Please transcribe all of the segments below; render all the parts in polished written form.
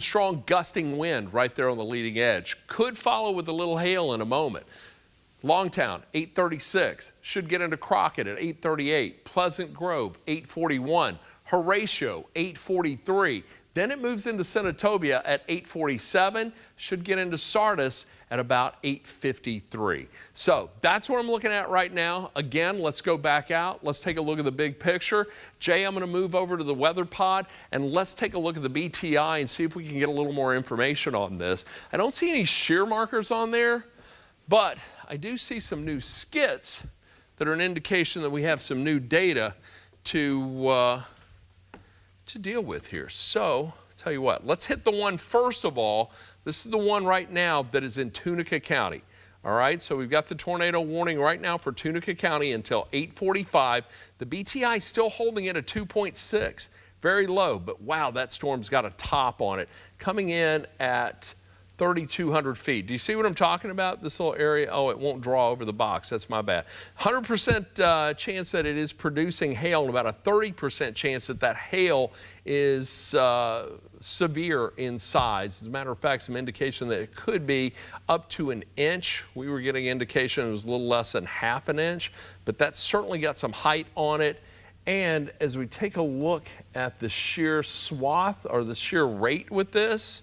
Strong gusting wind right there on the leading edge. Could follow with a little hail in a moment. Longtown, 836. Should get into Crockett at 838. Pleasant Grove, 841. Horatio, 843. Then it moves into Senatobia at 847. Should get into Sardis at about 853. So that's what I'm looking at right now. Again, let's go back out. Let's take a look at the big picture. Jay, I'm going to move over to the weather pod and let's take a look at the BTI and see if we can get a little more information on this. I don't see any shear markers on there, but I do see some new skits that are an indication that we have some new data to deal with here. So, tell you what, let's hit the one first of all. This is the one right now that is in Tunica County. All right, so we've got the tornado warning right now for Tunica County until 8:45. The BTI still holding it at 2.6, very low, but wow, that storm's got a top on it, coming in at 3,200 feet. Do you see what I'm talking about? This little area, oh, it won't draw over the box. That's my bad. 100% chance that it is producing hail and about a 30% chance that that hail is severe in size. As a matter of fact, some indication that it could be up to an inch. We were getting indication it was a little less than half an inch, but that's certainly got some height on it. And as we take a look at the shear swath or the shear rate with this,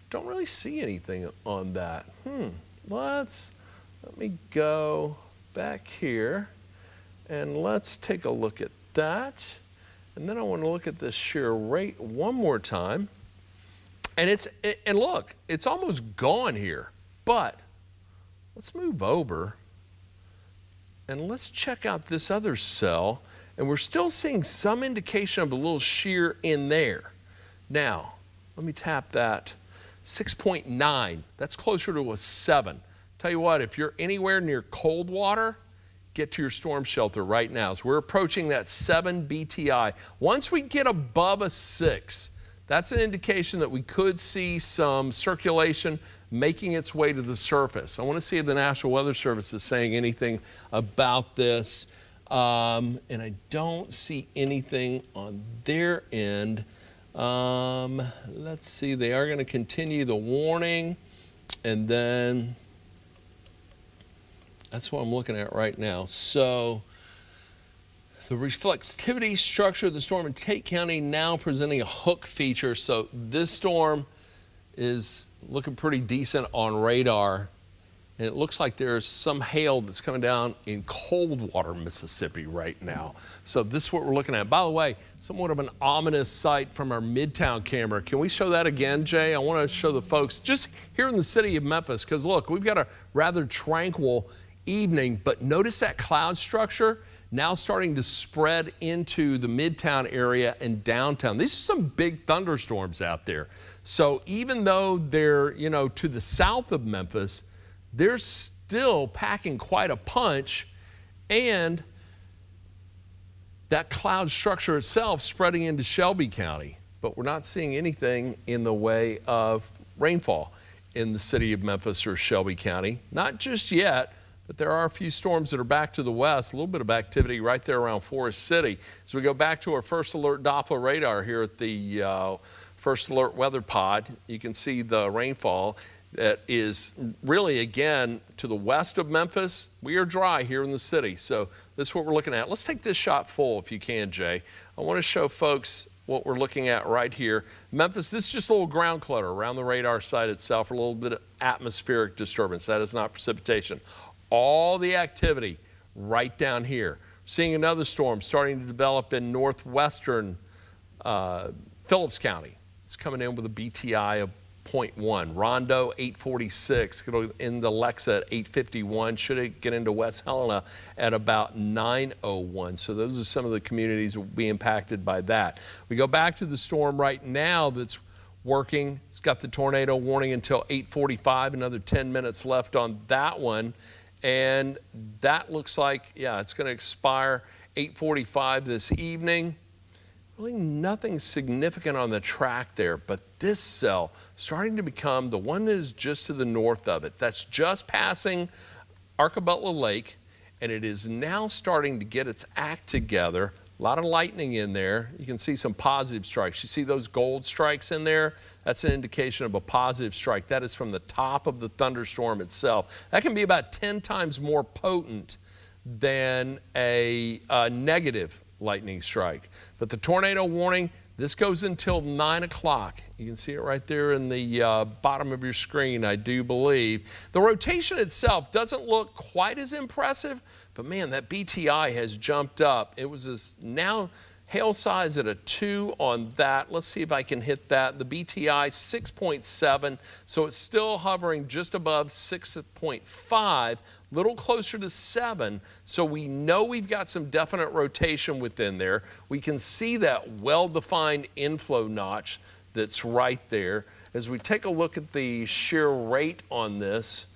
don't really see anything on that. Let me go back here and let's take a look at that. And then I want to look at the shear rate one more time. And look, it's almost gone here. But let's move over and let's check out this other cell. And we're still seeing some indication of a little shear in there. Now, let me tap that. 6.9, that's closer to a 7. Tell you what, if you're anywhere near cold water, get to your storm shelter right now. So we're approaching that 7 BTI. Once we get above a 6, that's an indication that we could see some circulation making its way to the surface. I want to see if the National Weather Service is saying anything about this. And I don't see anything on their end. Let's see, they are going to continue the warning, and then that's what I'm looking at right now. So the reflectivity structure of the storm in Tate County now presenting a hook feature. So this storm is looking pretty decent on radar. And it looks like there's some hail that's coming down in Coldwater, Mississippi right now. So this is what we're looking at. By the way, somewhat of an ominous sight from our Midtown camera. Can we show that again, Jay? I want to show the folks just here in the city of Memphis, because look, we've got a rather tranquil evening, but notice that cloud structure now starting to spread into the Midtown area and downtown. These are some big thunderstorms out there. So even though they're, to the south of Memphis, they're still packing quite a punch, and that cloud structure itself spreading into Shelby County. But we're not seeing anything in the way of rainfall in the city of Memphis or Shelby County. Not just yet, but there are a few storms that are back to the west, a little bit of activity right there around Forest City. As we go back to our first alert Doppler radar here at the first alert weather pod, you can see the rainfall. That is really, again, to the west of Memphis. We are dry here in the city, so this is what we're looking at. Let's take this shot full if you can, Jay. I want to show folks what we're looking at right here. Memphis, this is just a little ground clutter around the radar site itself, a little bit of atmospheric disturbance. That is not precipitation. All the activity right down here. Seeing another storm starting to develop in northwestern Phillips County. It's coming in with a BTI of 0.1. Rondo, 846. It'll into Lexa at 851. Should it get into West Helena at about 901. So those are some of the communities that will be impacted by that. We go back to the storm right now that's working. It's got the tornado warning until 8:45. Another 10 minutes left on that one. And that looks like, yeah, it's going to expire 8:45 this evening. Really nothing significant on the track there, but this cell starting to become the one that is just to the north of it. That's just passing Arcabutla Lake, and it is now starting to get its act together. A lot of lightning in there. You can see some positive strikes. You see those gold strikes in there? That's an indication of a positive strike. That is from the top of the thunderstorm itself. That can be about 10 times more potent than a negative lightning strike. But the tornado warning, this goes until 9 o'clock. You can see it right there in the bottom of your screen, I do believe. The rotation itself doesn't look quite as impressive, but man, that BTI has jumped up. It was now hail size at a 2 on that. Let's see if I can hit that. The BTI 6.7, so it's still hovering just above 6.5, little closer to 7. So we know we've got some definite rotation within there. We can see that well-defined inflow notch that's right there. As we take a look at the shear rate on this,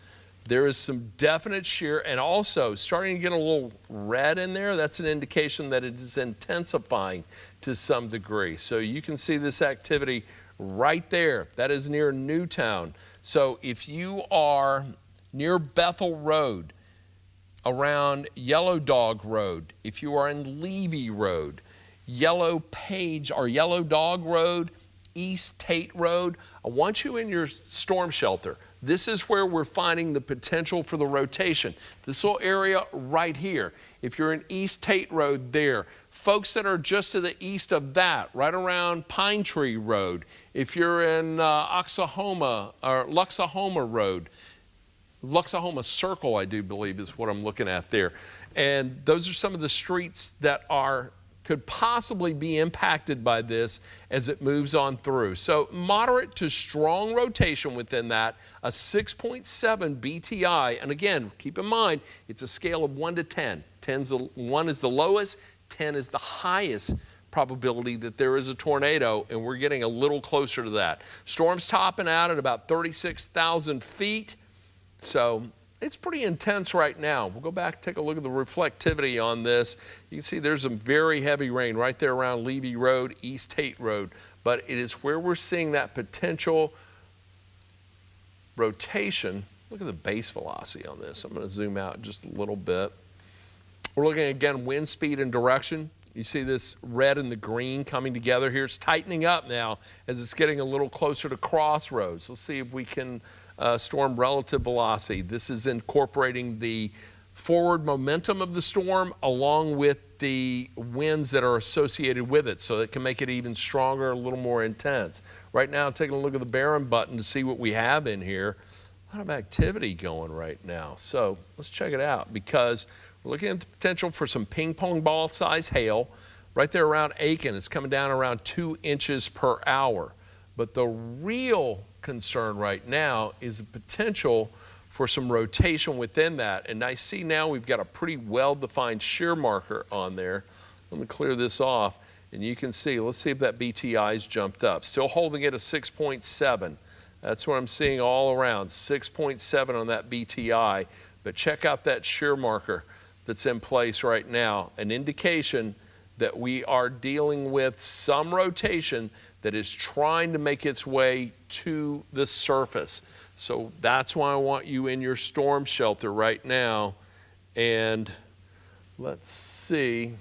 there is some definite shear, and also starting to get a little red in there. That's an indication that it is intensifying to some degree. So you can see this activity right there. That is near Newtown. So if you are near Bethel Road, around Yellow Dog Road, if you are in Levy Road, Yellow Page or Yellow Dog Road, East Tate Road, I want you in your storm shelter. This is where we're finding the potential for the rotation. This little area right here. If you're in East Tate Road there, folks that are just to the east of that, right around Pine Tree Road. If you're in Oxahoma or Luxahoma Road, Luxahoma Circle, I do believe is what I'm looking at there. And those are some of the streets that could possibly be impacted by this as it moves on through. So moderate to strong rotation within that, a 6.7 BTI. And again, keep in mind, it's a scale of 1 to 10. 1 is the lowest, 10 is the highest probability that there is a tornado, and we're getting a little closer to that. Storm's topping out at about 36,000 feet. So it's pretty intense right now. We'll go back and take a look at the reflectivity on this. You can see there's some very heavy rain right there around Levy Road, East Tate Road. But it is where we're seeing that potential rotation. Look at the base velocity on this. I'm going to zoom out just a little bit. We're looking at, again, wind speed and direction. You see this red and the green coming together here. It's tightening up now as it's getting a little closer to crossroads. Let's see if we can storm relative velocity. This is incorporating the forward momentum of the storm along with the winds that are associated with it, so it can make it even stronger, a little more intense. Right now, taking a look at the Barron button to see what we have in here. A lot of activity going right now. So let's check it out, because we're looking at the potential for some ping pong ball size hail. Right there around Aiken, it's coming down around 2 inches per hour. But the real concern right now is the potential for some rotation within that. And I see now we've got a pretty well-defined shear marker on there. Let me clear this off, and you can see, let's see if that BTI's jumped up. Still holding it at 6.7. That's what I'm seeing all around, 6.7 on that BTI. But check out that shear marker that's in place right now, an indication that we are dealing with some rotation that is trying to make its way to the surface. So that's why I want you in your storm shelter right now. And let's see,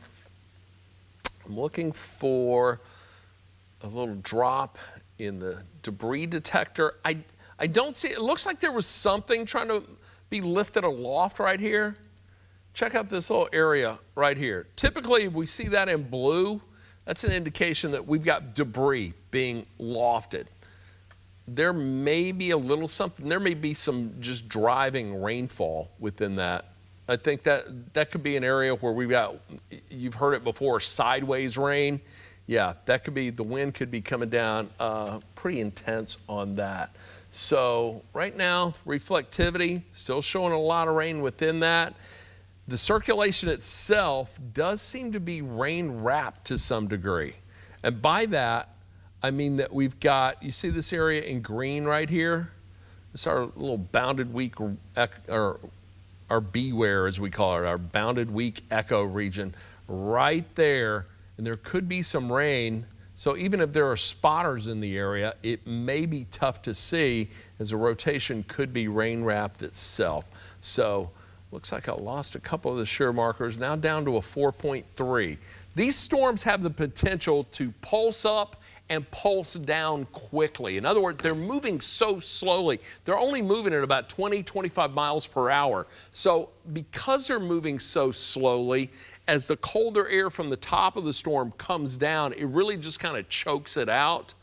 I'm looking for a little drop in the debris detector. I don't see, it looks like there was something trying to be lifted aloft right here. Check out this little area right here. Typically, if we see that in blue, that's an indication that we've got debris being lofted. There may be a little something, there may be some just driving rainfall within that. I think that could be an area where we've got, you've heard it before, sideways rain. Yeah, that could be, the wind could be coming down pretty intense on that. So right now, reflectivity, still showing a lot of rain within that. The circulation itself does seem to be rain wrapped to some degree. And by that, I mean that we've got, you see this area in green right here? This is our little bounded weak, or our beware as we call it, our bounded weak echo region right there. And there could be some rain. So even if there are spotters in the area, it may be tough to see, as the rotation could be rain wrapped itself. So Looks like I lost a couple of the shear markers, now down to a 4.3. These storms have the potential to pulse up and pulse down quickly. In other words, they're moving so slowly. They're only moving at about 20, 25 miles per hour. So because they're moving so slowly, as the colder air from the top of the storm comes down, it really just kind of chokes it out.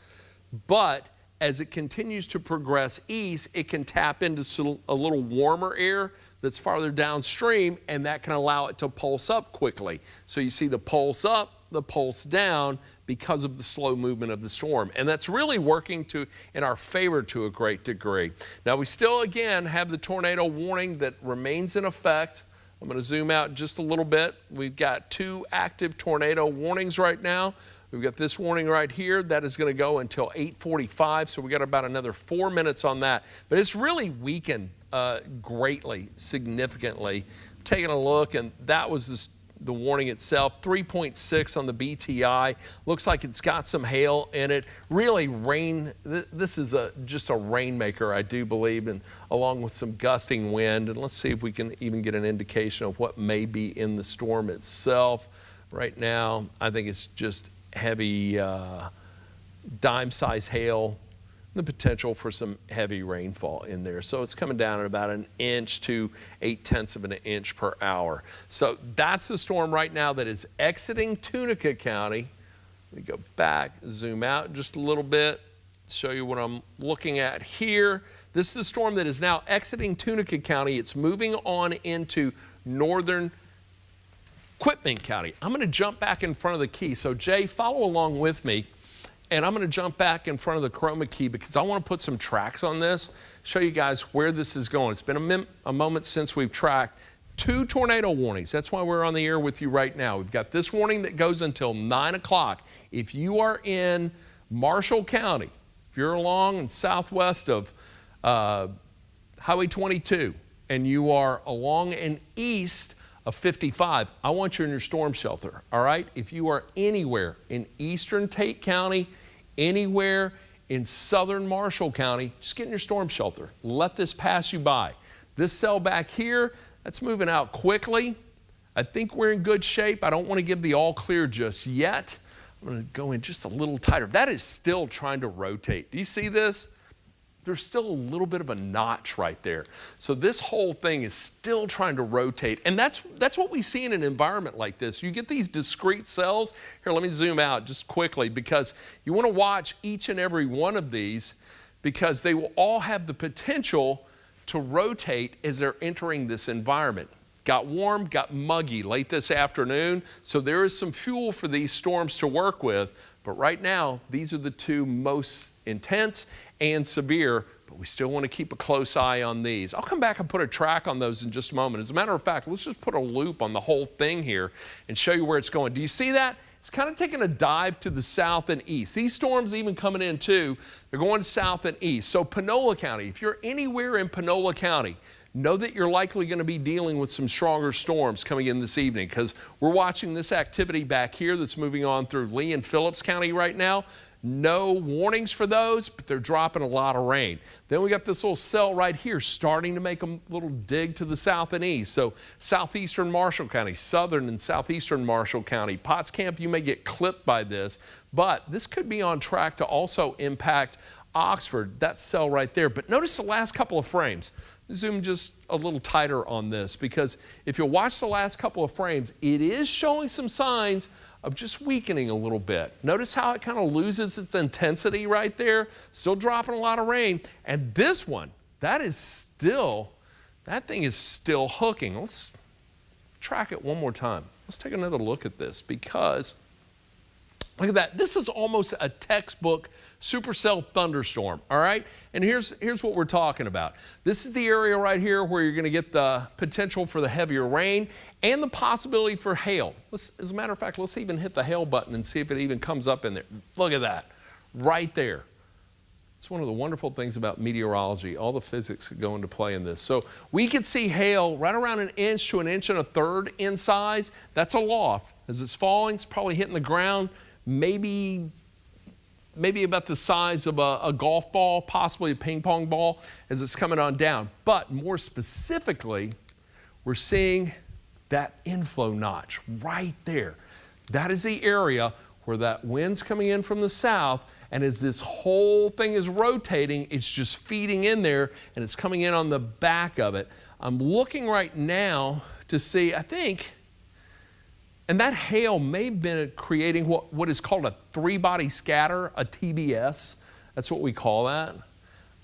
But as it continues to progress east, it can tap into a little warmer air that's farther downstream, and that can allow it to pulse up quickly. So you see the pulse up, the pulse down because of the slow movement of the storm. And that's really working in our favor to a great degree. Now we still, again, have the tornado warning that remains in effect. I'm going to zoom out just a little bit. We've got 2 active tornado warnings right now. We've got this warning right here. That is going to go until 8:45, so we got about another 4 minutes on that. But it's really weakened greatly, significantly. Taking a look, and that was the warning itself, 3.6 on the BTI. Looks like it's got some hail in it. Really rain, this is just a rainmaker, I do believe, and along with some gusting wind. And let's see if we can even get an indication of what may be in the storm itself. Right now, I think it's just heavy dime-size hail, the potential for some heavy rainfall in there. So it's coming down at about 1 inch to 0.8 of an inch per hour. So that's the storm right now that is exiting Tunica County. Let me go back, zoom out just a little bit, show you what I'm looking at here. This is the storm that is now exiting Tunica County. It's moving on into northern Quitman County. I'm going to jump back in front of the key. So Jay, follow along with me. And I'm going to jump back in front of the chroma key because I want to put some tracks on this, show you guys where this is going. It's been a moment since we've tracked 2 tornado warnings. That's why we're on the air with you right now. We've got this warning that goes until 9 o'clock. If you are in Marshall County, if you're along and southwest of Highway 22, and you are along and east of 55, I want you in your storm shelter, all right? If you are anywhere in eastern Tate County, anywhere in southern Marshall County, just get in your storm shelter. Let this pass you by. This cell back here, that's moving out quickly. I think we're in good shape. I don't want to give the all clear just yet. I'm going to go in just a little tighter. That is still trying to rotate. Do you see this? There's still a little bit of a notch right there. So this whole thing is still trying to rotate. And that's what we see in an environment like this. You get these discrete cells. Here, let me zoom out just quickly because you want to watch each and every one of these because they will all have the potential to rotate as they're entering this environment. Got warm, got muggy late this afternoon. So there is some fuel for these storms to work with. But right now, these are the 2 most intense and severe, but we still want to keep a close eye on these. I'll come back and put a track on those in just a moment. As a matter of fact, let's just put a loop on the whole thing here and show you where it's going. Do you see that? It's kind of taking a dive to the south and east. These storms even coming in too, they're going south and east. So Panola County, if you're anywhere in Panola County, know that you're likely going to be dealing with some stronger storms coming in this evening because we're watching this activity back here that's moving on through Lee and Phillips County right now. No warnings for those, but they're dropping a lot of rain. Then we got this little cell right here starting to make a little dig to the south and east. So southeastern Marshall County, southern and southeastern Marshall County. Potts Camp, you may get clipped by this, but this could be on track to also impact Oxford, that cell right there. But notice the last couple of frames. Zoom just a little tighter on this because if you watch the last couple of frames, it is showing some signs of just weakening a little bit. Notice how it kind of loses its intensity right there, still dropping a lot of rain. And this one, that thing is still hooking. Let's track it one more time. Let's take another look at this because look at that. This is almost a textbook supercell thunderstorm, all right? And here's what we're talking about. This is the area right here where you're going to get the potential for the heavier rain and the possibility for hail. As a matter of fact, let's even hit the hail button and see if it even comes up in there. Look at that, right there. It's one of the wonderful things about meteorology, all the physics that go into play in this. So we could see hail right around 1 inch to 1 1/3 inches in size. That's a loft. As it's falling, it's probably hitting the ground, maybe about the size of a golf ball, possibly a ping pong ball as it's coming on down. But more specifically, we're seeing that inflow notch right there. That is the area where that wind's coming in from the south, and as this whole thing is rotating, it's just feeding in there, and it's coming in on the back of it. I'm looking right now to see, I think, and that hail may have been creating what is called a three-body scatter, a TBS. That's what we call that.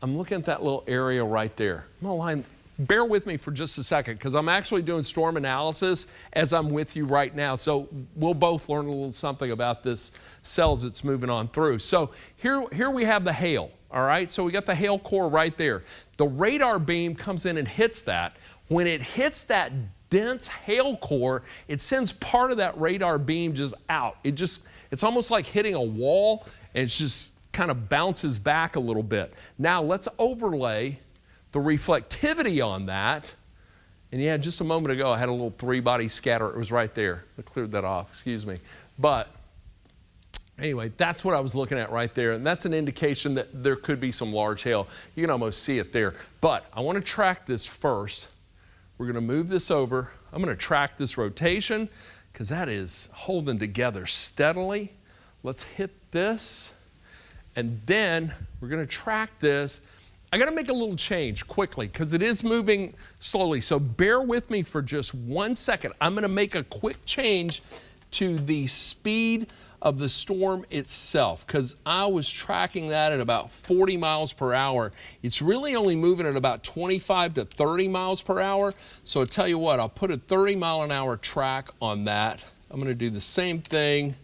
I'm looking at that little area right there. I'm gonna line, bear with me for just a second, because I'm actually doing storm analysis as I'm with you right now. So we'll both learn a little something about this cells that's moving on through. So here we have the hail, all right? So we got the hail core right there. The radar beam comes in and hits that. When it hits that dense hail core, it sends part of that radar beam just out. It's almost like hitting a wall, and it's just kind of bounces back a little bit. Now let's overlay the reflectivity on that. And yeah, just a moment ago, I had a little three-body scatter. It was right there. I cleared that off, excuse me. But anyway, that's what I was looking at right there. And that's an indication that there could be some large hail. You can almost see it there. But I want to track this first. We're going to move this over. I'm going to track this rotation because that is holding together steadily. Let's hit this. And then we're going to track this. I got to make a little change quickly because it is moving slowly. So bear with me for just 1 second. I'm going to make a quick change to the speed of the storm itself because I was tracking that at about 40 miles per hour. It's really only moving at about 25 to 30 miles per hour. So I'll tell you what, I'll put a 30-mile-an-hour track on that. I'm going to do the same thing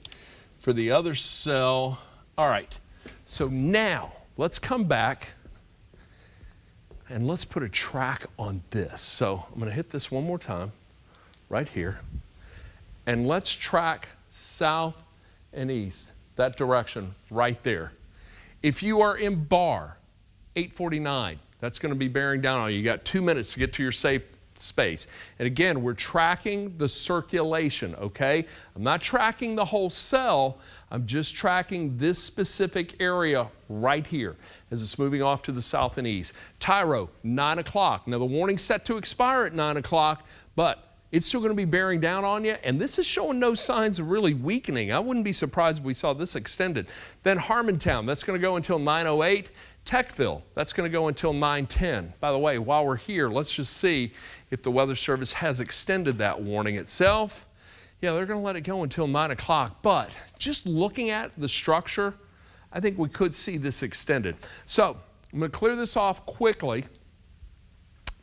for the other cell. All right, so now let's come back and let's put a track on this. So I'm going to hit this one more time right here. And let's track south and east, that direction right there. If you are in bar 849, that's going to be bearing down on you. You got 2 minutes to get to your safe space. And again, we're tracking the circulation, okay? I'm not tracking the whole cell. I'm just tracking this specific area right here as it's moving off to the south and east. Tyro, 9 o'clock. Now the warning's set to expire at 9 o'clock, but it's still going to be bearing down on you, and this is showing no signs of really weakening. I wouldn't be surprised if we saw this extended. Then Harmontown, that's going to go until 9:08. Techville, that's going to go until 9:10. By the way, while we're here, let's just see if the Weather Service has extended that warning itself. Yeah, they're going to let it go until 9 o'clock, but just looking at the structure, I think we could see this extended. So I'm going to clear this off quickly.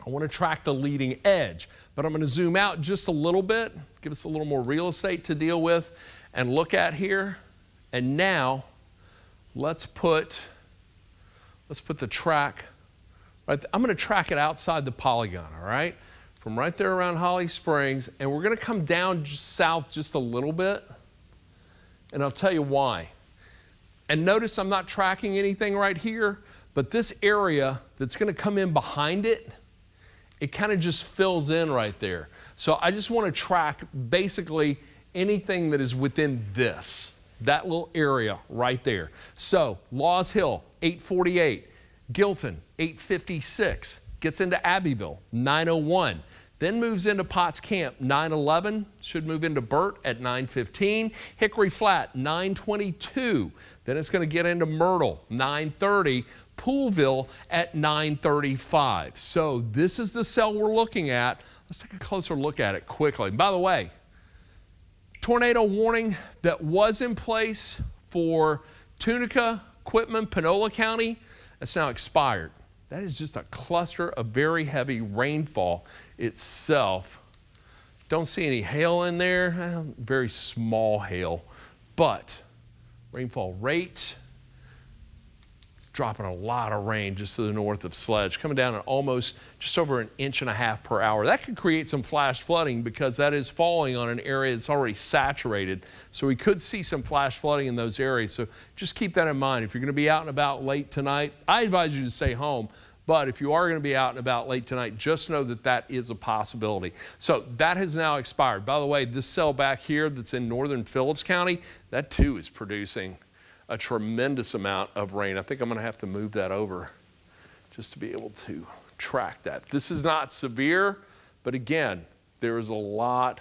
I want to track the leading edge, but I'm going to zoom out just a little bit, give us a little more real estate to deal with and look at here. And now let's put the track right. I'm going to track it outside the polygon, all right? From right there around Holly Springs, and we're going to come down just south just a little bit, and I'll tell you why. And notice I'm not tracking anything right here, but this area that's going to come in behind it, it kind of just fills in right there. So I just want to track basically anything that is within that little area right there. So Laws Hill, 848. Gilton, 856. Gets into Abbeville, 901. Then moves into Potts Camp, 911. Should move into Burt at 915. Hickory Flat, 922. Then it's going to get into Myrtle, 930. Poolville at 935. So this is the cell we're looking at. Let's take a closer look at it quickly. By the way, tornado warning that was in place for Tunica, Quitman, Panola County, that's now expired. That is just a cluster of very heavy rainfall itself. Don't see any hail in there, very small hail, but rainfall rate, it's dropping a lot of rain just to the north of Sledge, coming down at almost just over 1.5 inches per hour. That could create some flash flooding because that is falling on an area that's already saturated. So we could see some flash flooding in those areas. So just keep that in mind. If you're going to be out and about late tonight, I advise you to stay home. But if you are going to be out and about late tonight, just know that that is a possibility. So that has now expired. By the way, this cell back here that's in northern Phillips County, that too is producing a tremendous amount of rain. I think I'm going to have to move that over just to be able to track that. This is not severe, But again, there is a lot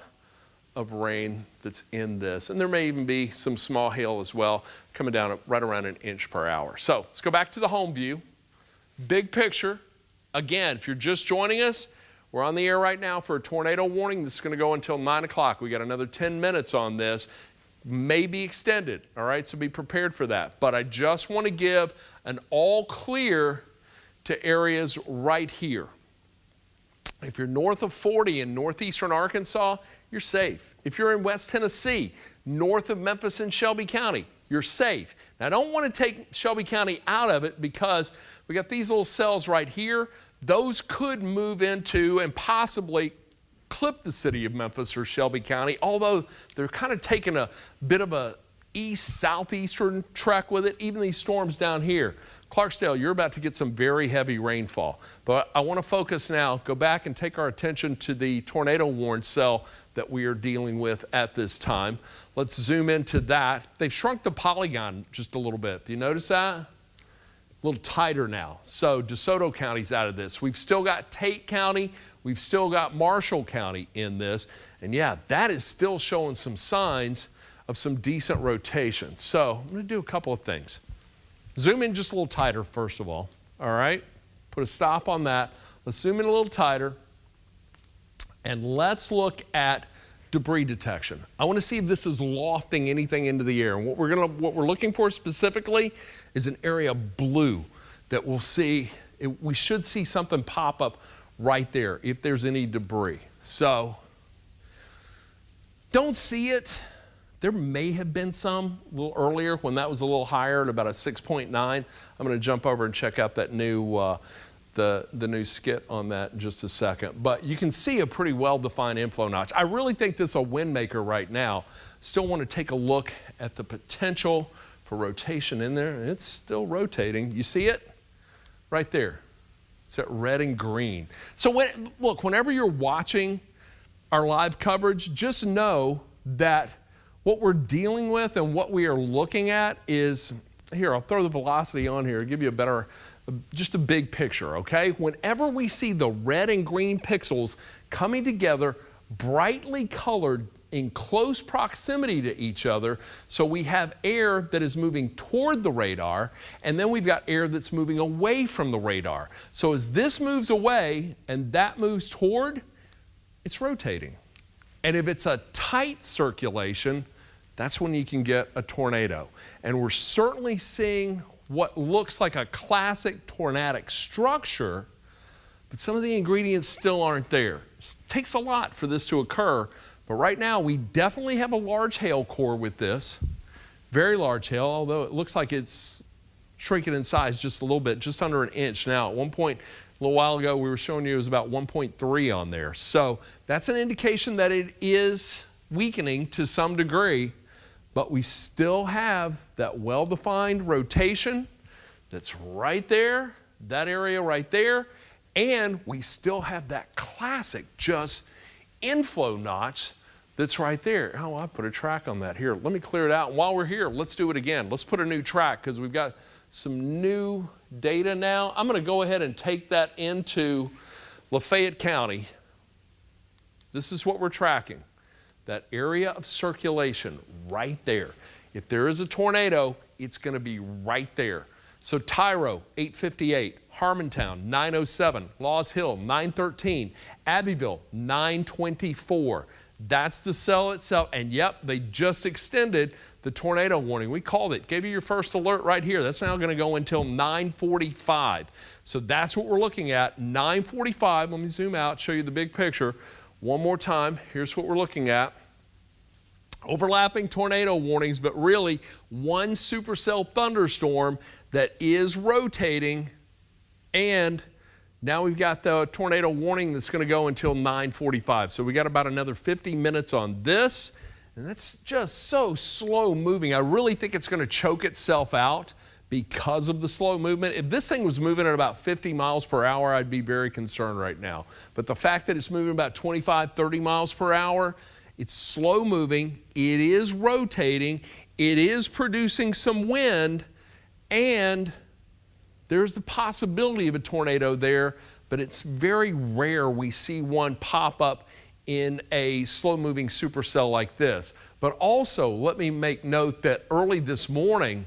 of rain that's in this, and there may even be some small hail as well, coming down at right around an inch per hour. So let's go back to the home view. Big picture. Again, if you're just joining us, we're on the air right now for a tornado warning. This is going to go until 9 o'clock. We got another 10 minutes on this. May be extended, all right? So be prepared for that. But I just want to give an all clear to areas right here. If you're north of 40 in northeastern Arkansas, you're safe. If you're in West Tennessee, north of Memphis and Shelby County, you're safe. Now, I don't want to take Shelby County out of it because we got these little cells right here. Those could move into and possibly clip the city of Memphis or Shelby County, although they're kind of taking a bit of a east-southeastern trek with it, even these storms down here. Clarksdale, you're about to get some very heavy rainfall. But I want to focus now, go back and take our attention to the tornado warning cell that we are dealing with at this time. Let's zoom into that. They've shrunk the polygon just a little bit. Do you notice that? A little tighter now. So DeSoto County's out of this. We've still got Tate County. We've still got Marshall County in this. And yeah, that is still showing some signs of some decent rotation. So I'm going to do a couple of things. Zoom in just a little tighter, first of all right? Put a stop on that. Let's zoom in a little tighter, and let's look at debris detection. I want to see if this is lofting anything into the air. And what we're looking for specifically is an area of blue that we'll see. We should see something pop up right there if there's any debris. So don't see it. There may have been some a little earlier when that was a little higher at about a 6.9. I'm going to jump over and check out that new the new skit on that in just a second. But you can see a pretty well-defined inflow notch. I really think this is a wind maker right now. Still want to take a look at the potential for rotation in there. It's still rotating. You see it? Right there. It's that red and green. So look, whenever you're watching our live coverage, just know that what we're dealing with and what we are looking at is, here, I'll throw the velocity on here, give you a better, just a big picture, okay? Whenever we see the red and green pixels coming together, brightly colored in close proximity to each other, so we have air that is moving toward the radar, and then we've got air that's moving away from the radar. So as this moves away and that moves toward, it's rotating. And if it's a tight circulation, that's when you can get a tornado. And we're certainly seeing what looks like a classic tornadic structure, but some of the ingredients still aren't there. It takes a lot for this to occur, but right now we definitely have a large hail core with this. Very large hail, although it looks like it's shrinking in size just a little bit, just under an inch now. At one point, a little while ago, we were showing you it was about 1.3 on there. So that's an indication that it is weakening to some degree, but we still have that well-defined rotation that's right there, that area right there, and we still have that classic just inflow notch that's right there. Oh, I put a track on that. Here, let me clear it out. And while we're here, let's do it again. Let's put a new track because we've got some new data now. I'm going to go ahead and take that into Lafayette County. This is what we're tracking. That area of circulation right there. If there is a tornado, it's going to be right there. So Tyro, 858, Harmontown, 907, Laws Hill, 913, Abbeville, 924. That's the cell itself. And yep, they just extended the tornado warning. We called it, gave you your first alert right here. That's now going to go until 9:45. So that's what we're looking at, 9:45. Let me zoom out, show you the big picture. One more time, here's what we're looking at. Overlapping tornado warnings, but really one supercell thunderstorm that is rotating, and now we've got the tornado warning that's going to go until 9:45. So we got about another 50 minutes on this, and that's just so slow moving. I really think it's going to choke itself out because of the slow movement. If this thing was moving at about 50 miles per hour, I'd be very concerned right now. But the fact that it's moving about 25, 30 miles per hour, it's slow moving, it is rotating, it is producing some wind, and there's the possibility of a tornado there, but it's very rare we see one pop up in a slow-moving supercell like this. But also, let me make note that early this morning,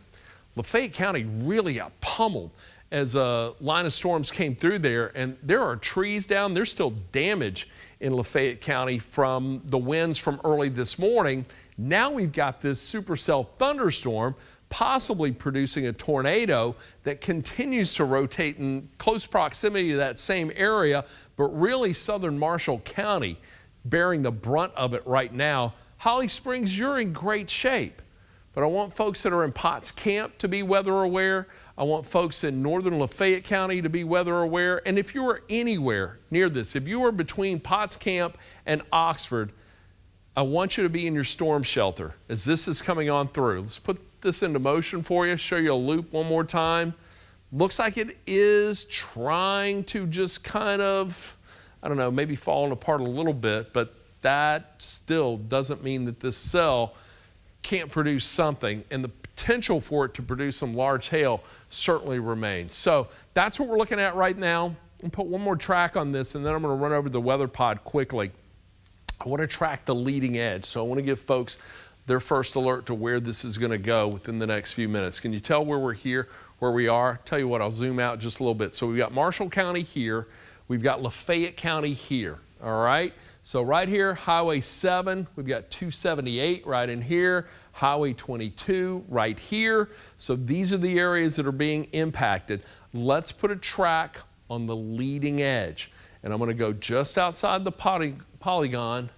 Lafayette County really got pummeled as a line of storms came through there, and there are trees down. There's still damage in Lafayette County from the winds from early this morning. Now we've got this supercell thunderstorm possibly producing a tornado that continues to rotate in close proximity to that same area, but really southern Marshall County bearing the brunt of it right now. Holly Springs, you're in great shape, but I want folks that are in Potts Camp to be weather aware. I want folks in northern Lafayette County to be weather aware. And if you are anywhere near this, if you are between Potts Camp and Oxford, I want you to be in your storm shelter as this is coming on through. Let's put this into motion for you, show you a loop one more time. Looks like it is trying to just kind of, I don't know, maybe falling apart a little bit, but that still doesn't mean that this cell can't produce something, and the potential for it to produce some large hail certainly remains. So that's what we're looking at right now. I'll put one more track on this, and then I'm going to run over the weather pod quickly. I want to track the leading edge, so I want to give folks their first alert to where this is going to go within the next few minutes. Can you tell where we're here, where we are? Tell you what, I'll zoom out just a little bit. So we've got Marshall County here. We've got Lafayette County here, all right? So right here, Highway 7, we've got 278 right in here, Highway 22 right here. So these are the areas that are being impacted. Let's put a track on the leading edge. And I'm going to go just outside the polygon,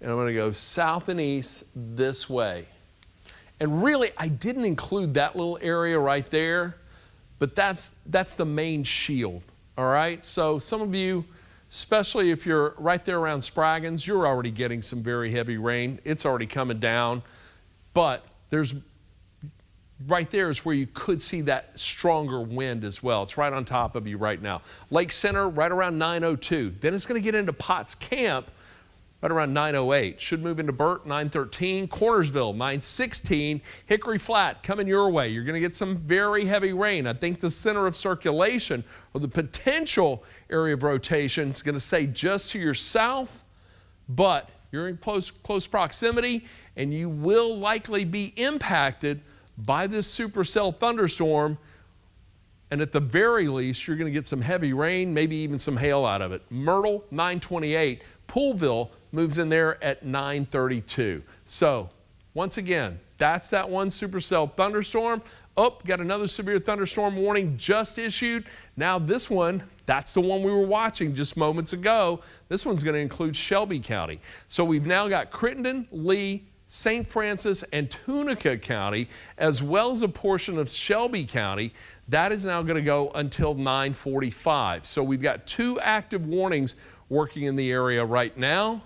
and I'm going to go south and east this way. And really, I didn't include that little area right there, but that's the main shield, all right? So some of you, especially if you're right there around Spraggins, you're already getting some very heavy rain. It's already coming down, but there's right there is where you could see that stronger wind as well. It's right on top of you right now. Lake Center, right around 9:02. Then it's going to get into Potts Camp right around 9:08. Should move into Burt, 9:13. Cornersville, 9:16. Hickory Flat, coming your way. You're going to get some very heavy rain. I think the center of circulation, or the potential area of rotation, is going to stay just to your south, but you're in close proximity, and you will likely be impacted by this supercell thunderstorm. And at the very least, you're going to get some heavy rain, maybe even some hail out of it. Myrtle, 9:28. Poolville moves in there at 9:32. So once again, that's that one supercell thunderstorm. Oh, got another severe thunderstorm warning just issued. Now this one, that's the one we were watching just moments ago. This one's going to include Shelby County. So we've now got Crittenden, Lee, St. Francis, and Tunica County, as well as a portion of Shelby County. That is now going to go until 9:45. So we've got two active warnings working in the area right now.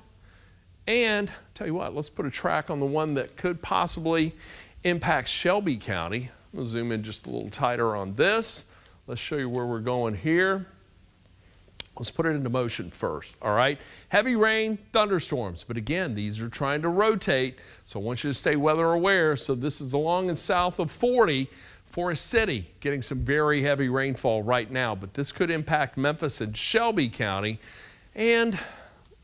And tell you what, let's put a track on the one that could possibly impact Shelby County. I'm going to zoom in just a little tighter on this. Let's show you where we're going here. Let's put it into motion first, all right? Heavy rain, thunderstorms, but again, these are trying to rotate, so I want you to stay weather aware. So this is along and south of 40, Forest City, getting some very heavy rainfall right now, but this could impact Memphis and Shelby County. And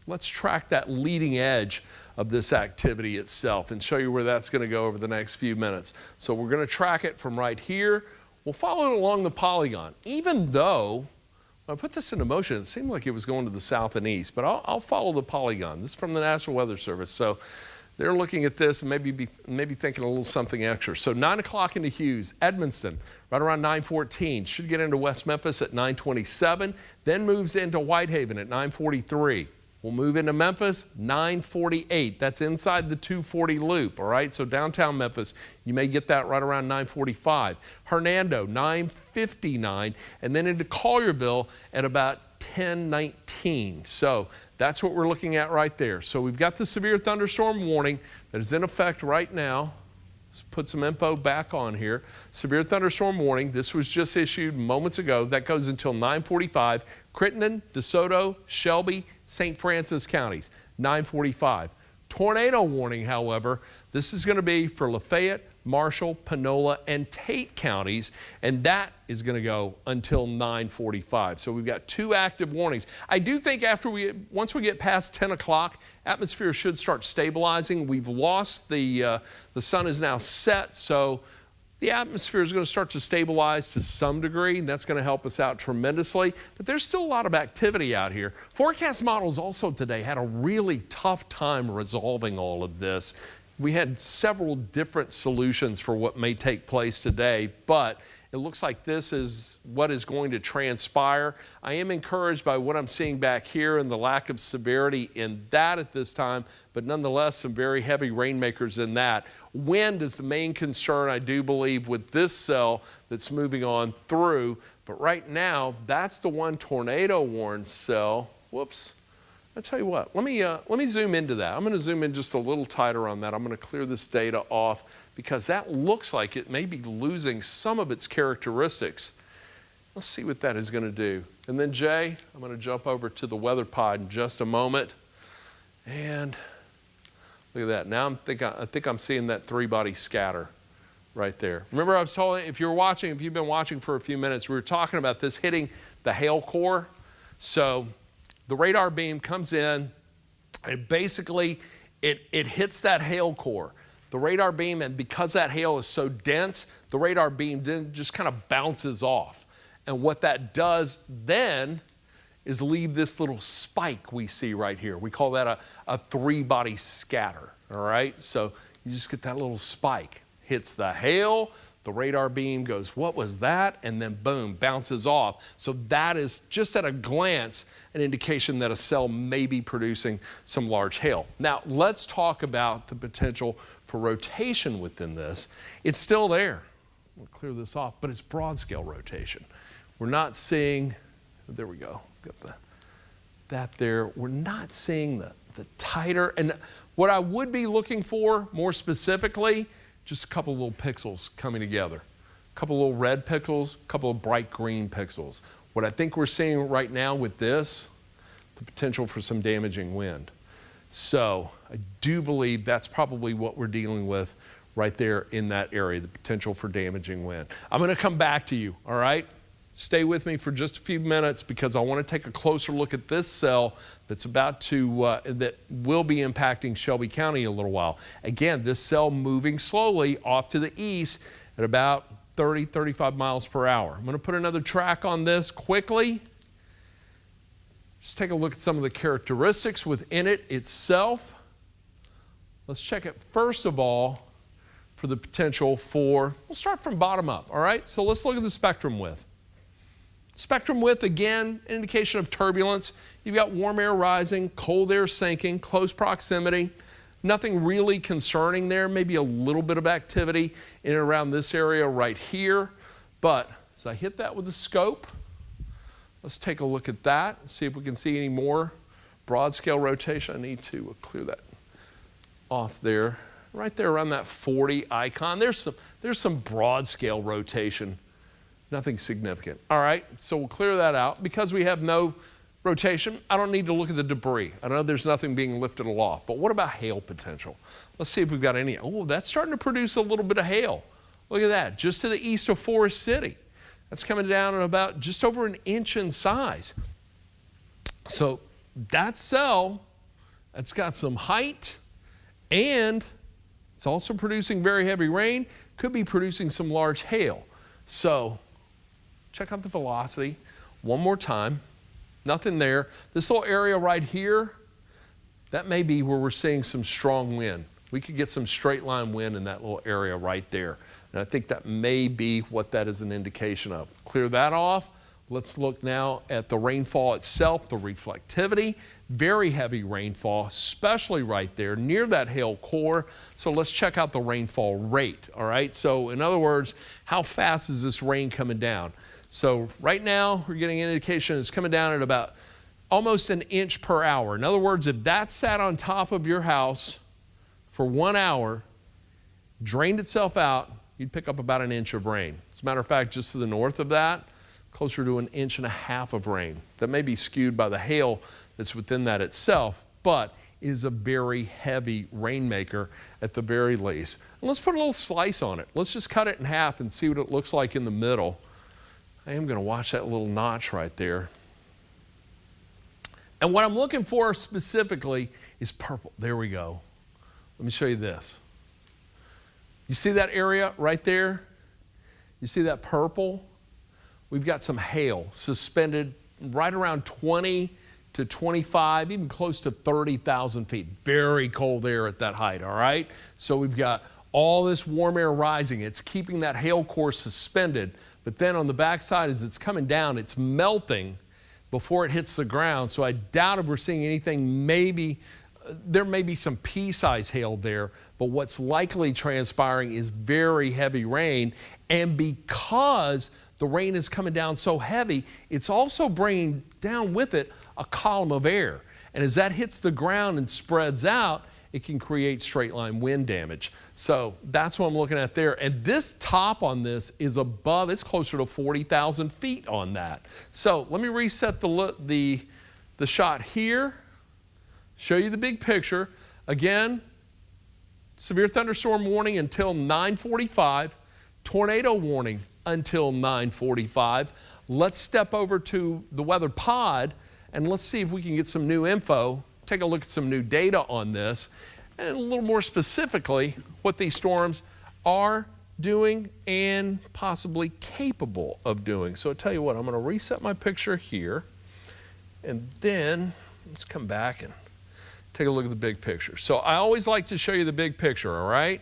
let's track that leading edge of this activity itself and show you where that's going to go over the next few minutes. So we're going to track it from right here. We'll follow it along the polygon, even though when I put this into motion, it seemed like it was going to the south and east, but I'll follow the polygon. This is from the National Weather Service. So they're looking at this and maybe thinking a little something extra. So 9 o'clock into Hughes, Edmonston, right around 9:14. Should get into West Memphis at 9:27, then moves into Whitehaven at 9:43. We'll move into Memphis, 9:48. That's inside the 240 loop, all right? So downtown Memphis, you may get that right around 9:45. Hernando, 9:59, and then into Collierville at about 10:19. So that's what we're looking at right there. So we've got the severe thunderstorm warning that is in effect right now. Let's put some info back on here. Severe thunderstorm warning. This was just issued moments ago. That goes until 9:45. Crittenden, DeSoto, Shelby, St. Francis counties, 9:45. Tornado warning, however, this is going to be for Lafayette, Marshall, Panola, and Tate counties, and that is going to go until 9:45. So we've got 2 active warnings. I do think once we get past 10 o'clock, atmosphere should start stabilizing. We've lost the sun is now set, so the atmosphere is going to start to stabilize to some degree, and that's going to help us out tremendously. But there's still a lot of activity out here. Forecast models also today had a really tough time resolving all of this. We had several different solutions for what may take place today, but it looks like this is what is going to transpire. I am encouraged by what I'm seeing back here and the lack of severity in that at this time, but nonetheless, some very heavy rainmakers in that. Wind is the main concern, I do believe, with this cell that's moving on through. But right now, that's the one tornado warned cell. Whoops. I'll tell you what, let me zoom into that. I'm going to zoom in just a little tighter on that. I'm going to clear this data off because that looks like it may be losing some of its characteristics. Let's see what that is going to do. And then Jay, I'm going to jump over to the weather pod in just a moment. And look at that. Now I think I'm seeing that 3-body scatter right there. Remember I was telling you, if you've been watching for a few minutes, we were talking about this hitting the hail core. So the radar beam comes in, and basically it hits that hail core. The radar beam, and because that hail is so dense, the radar beam then just kind of bounces off. And what that does then is leave this little spike we see right here. We call that a 3-body scatter, all right? So you just get that little spike. Hits the hail, the radar beam goes, what was that? And then boom, bounces off. So that is just at a glance an indication that a cell may be producing some large hail. Now let's talk about the potential for rotation within this. It's still there. We'll clear this off, but it's broad scale rotation. We're not seeing, there we go, got that there. We're not seeing the tighter, and what I would be looking for more specifically, just a couple little pixels coming together. A couple little red pixels, a couple of bright green pixels. What I think we're seeing right now with this, the potential for some damaging wind. So I do believe that's probably what we're dealing with right there in that area, the potential for damaging wind. I'm going to come back to you, all right? Stay with me for just a few minutes because I want to take a closer look at this cell that's about to, that will be impacting Shelby County a little while. Again, this cell moving slowly off to the east at about 30, 35 miles per hour. I'm going to put another track on this quickly. Just take a look at some of the characteristics within it itself. Let's check it first of all for the potential for, we'll start from bottom up, all right? So let's look at the spectrum width. Spectrum width, again, an indication of turbulence. You've got warm air rising, cold air sinking, close proximity. Nothing really concerning there, maybe a little bit of activity in and around this area right here. But as I hit that with the scope, let's take a look at that, see if we can see any more broad scale rotation. I need to clear that off there. Right there around that 40 icon, there's some broad scale rotation. Nothing significant. All right, so we'll clear that out. Because we have no rotation, I don't need to look at the debris. I know there's nothing being lifted aloft, but what about hail potential? Let's see if we've got any. Oh, that's starting to produce a little bit of hail. Look at that, just to the east of Forest City. That's coming down at about just over an inch in size. So that cell, that's got some height, and it's also producing very heavy rain, could be producing some large hail. So check out the velocity one more time. Nothing there. This little area right here, that may be where we're seeing some strong wind. We could get some straight line wind in that little area right there. And I think that may be what that is an indication of. Clear that off. Let's look now at the rainfall itself, the reflectivity. Very heavy rainfall, especially right there near that hail core. So let's check out the rainfall rate, all right? So in other words, how fast is this rain coming down? So right now, we're getting an indication it's coming down at about almost an inch per hour. In other words, if that sat on top of your house for 1 hour, drained itself out, you'd pick up about an inch of rain. As a matter of fact, just to the north of that, closer to 1.5 inches of rain. That may be skewed by the hail that's within that itself, but is a very heavy rainmaker at the very least. And let's put a little slice on it. Let's just cut it in half and see what it looks like in the middle. I am going to watch that little notch right there. And what I'm looking for specifically is purple. There we go. Let me show you this. You see that area right there? You see that purple? We've got some hail suspended right around 20 to 25, even close to 30,000 feet. Very cold air at that height, all right? So we've got all this warm air rising. It's keeping that hail core suspended. But then on the backside, as it's coming down, it's melting before it hits the ground. So I doubt if we're seeing anything. Maybe there may be some pea-sized hail there, but what's likely transpiring is very heavy rain. And because the rain is coming down so heavy, it's also bringing down with it a column of air. And as that hits the ground and spreads out, it can create straight line wind damage. So that's what I'm looking at there. And this top on this is above, it's closer to 40,000 feet on that. So let me reset the shot here, show you the big picture. Again, severe thunderstorm warning until 9:45, tornado warning until 9:45. Let's step over to the weather pod and let's see if we can get some new info, take a look at some new data on this, and a little more specifically what these storms are doing and possibly capable of doing. So I'll tell you what, I'm going to reset my picture here, and then let's come back and take a look at the big picture. So I always like to show you the big picture, all right?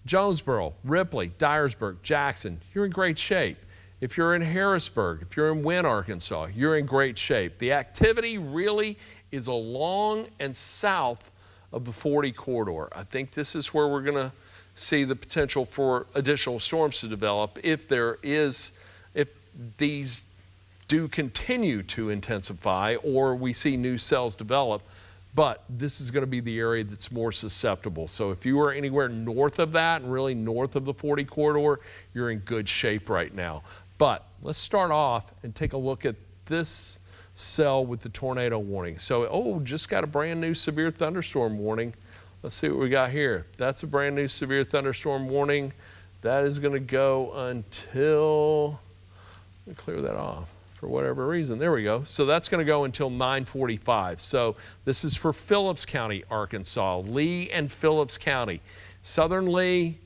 Jonesboro, Ripley, Dyersburg, Jackson, you're in great shape. If you're in Harrisburg, if you're in Wynne, Arkansas, you're in great shape. The activity really is along and south of the 40 corridor. I think this is where we're going to see the potential for additional storms to develop if these do continue to intensify or we see new cells develop. But this is going to be the area that's more susceptible. So if you are anywhere north of that and really north of the 40 corridor, you're in good shape right now. But let's start off and take a look at this cell with the tornado warning. So, just got a brand new severe thunderstorm warning. Let's see what we got here. That's a brand new severe thunderstorm warning. That is going to go until, let me clear that off for whatever reason. There we go. So that's going to go until 9:45. So this is for Phillips County, Arkansas, Lee and Phillips County. Southern Lee,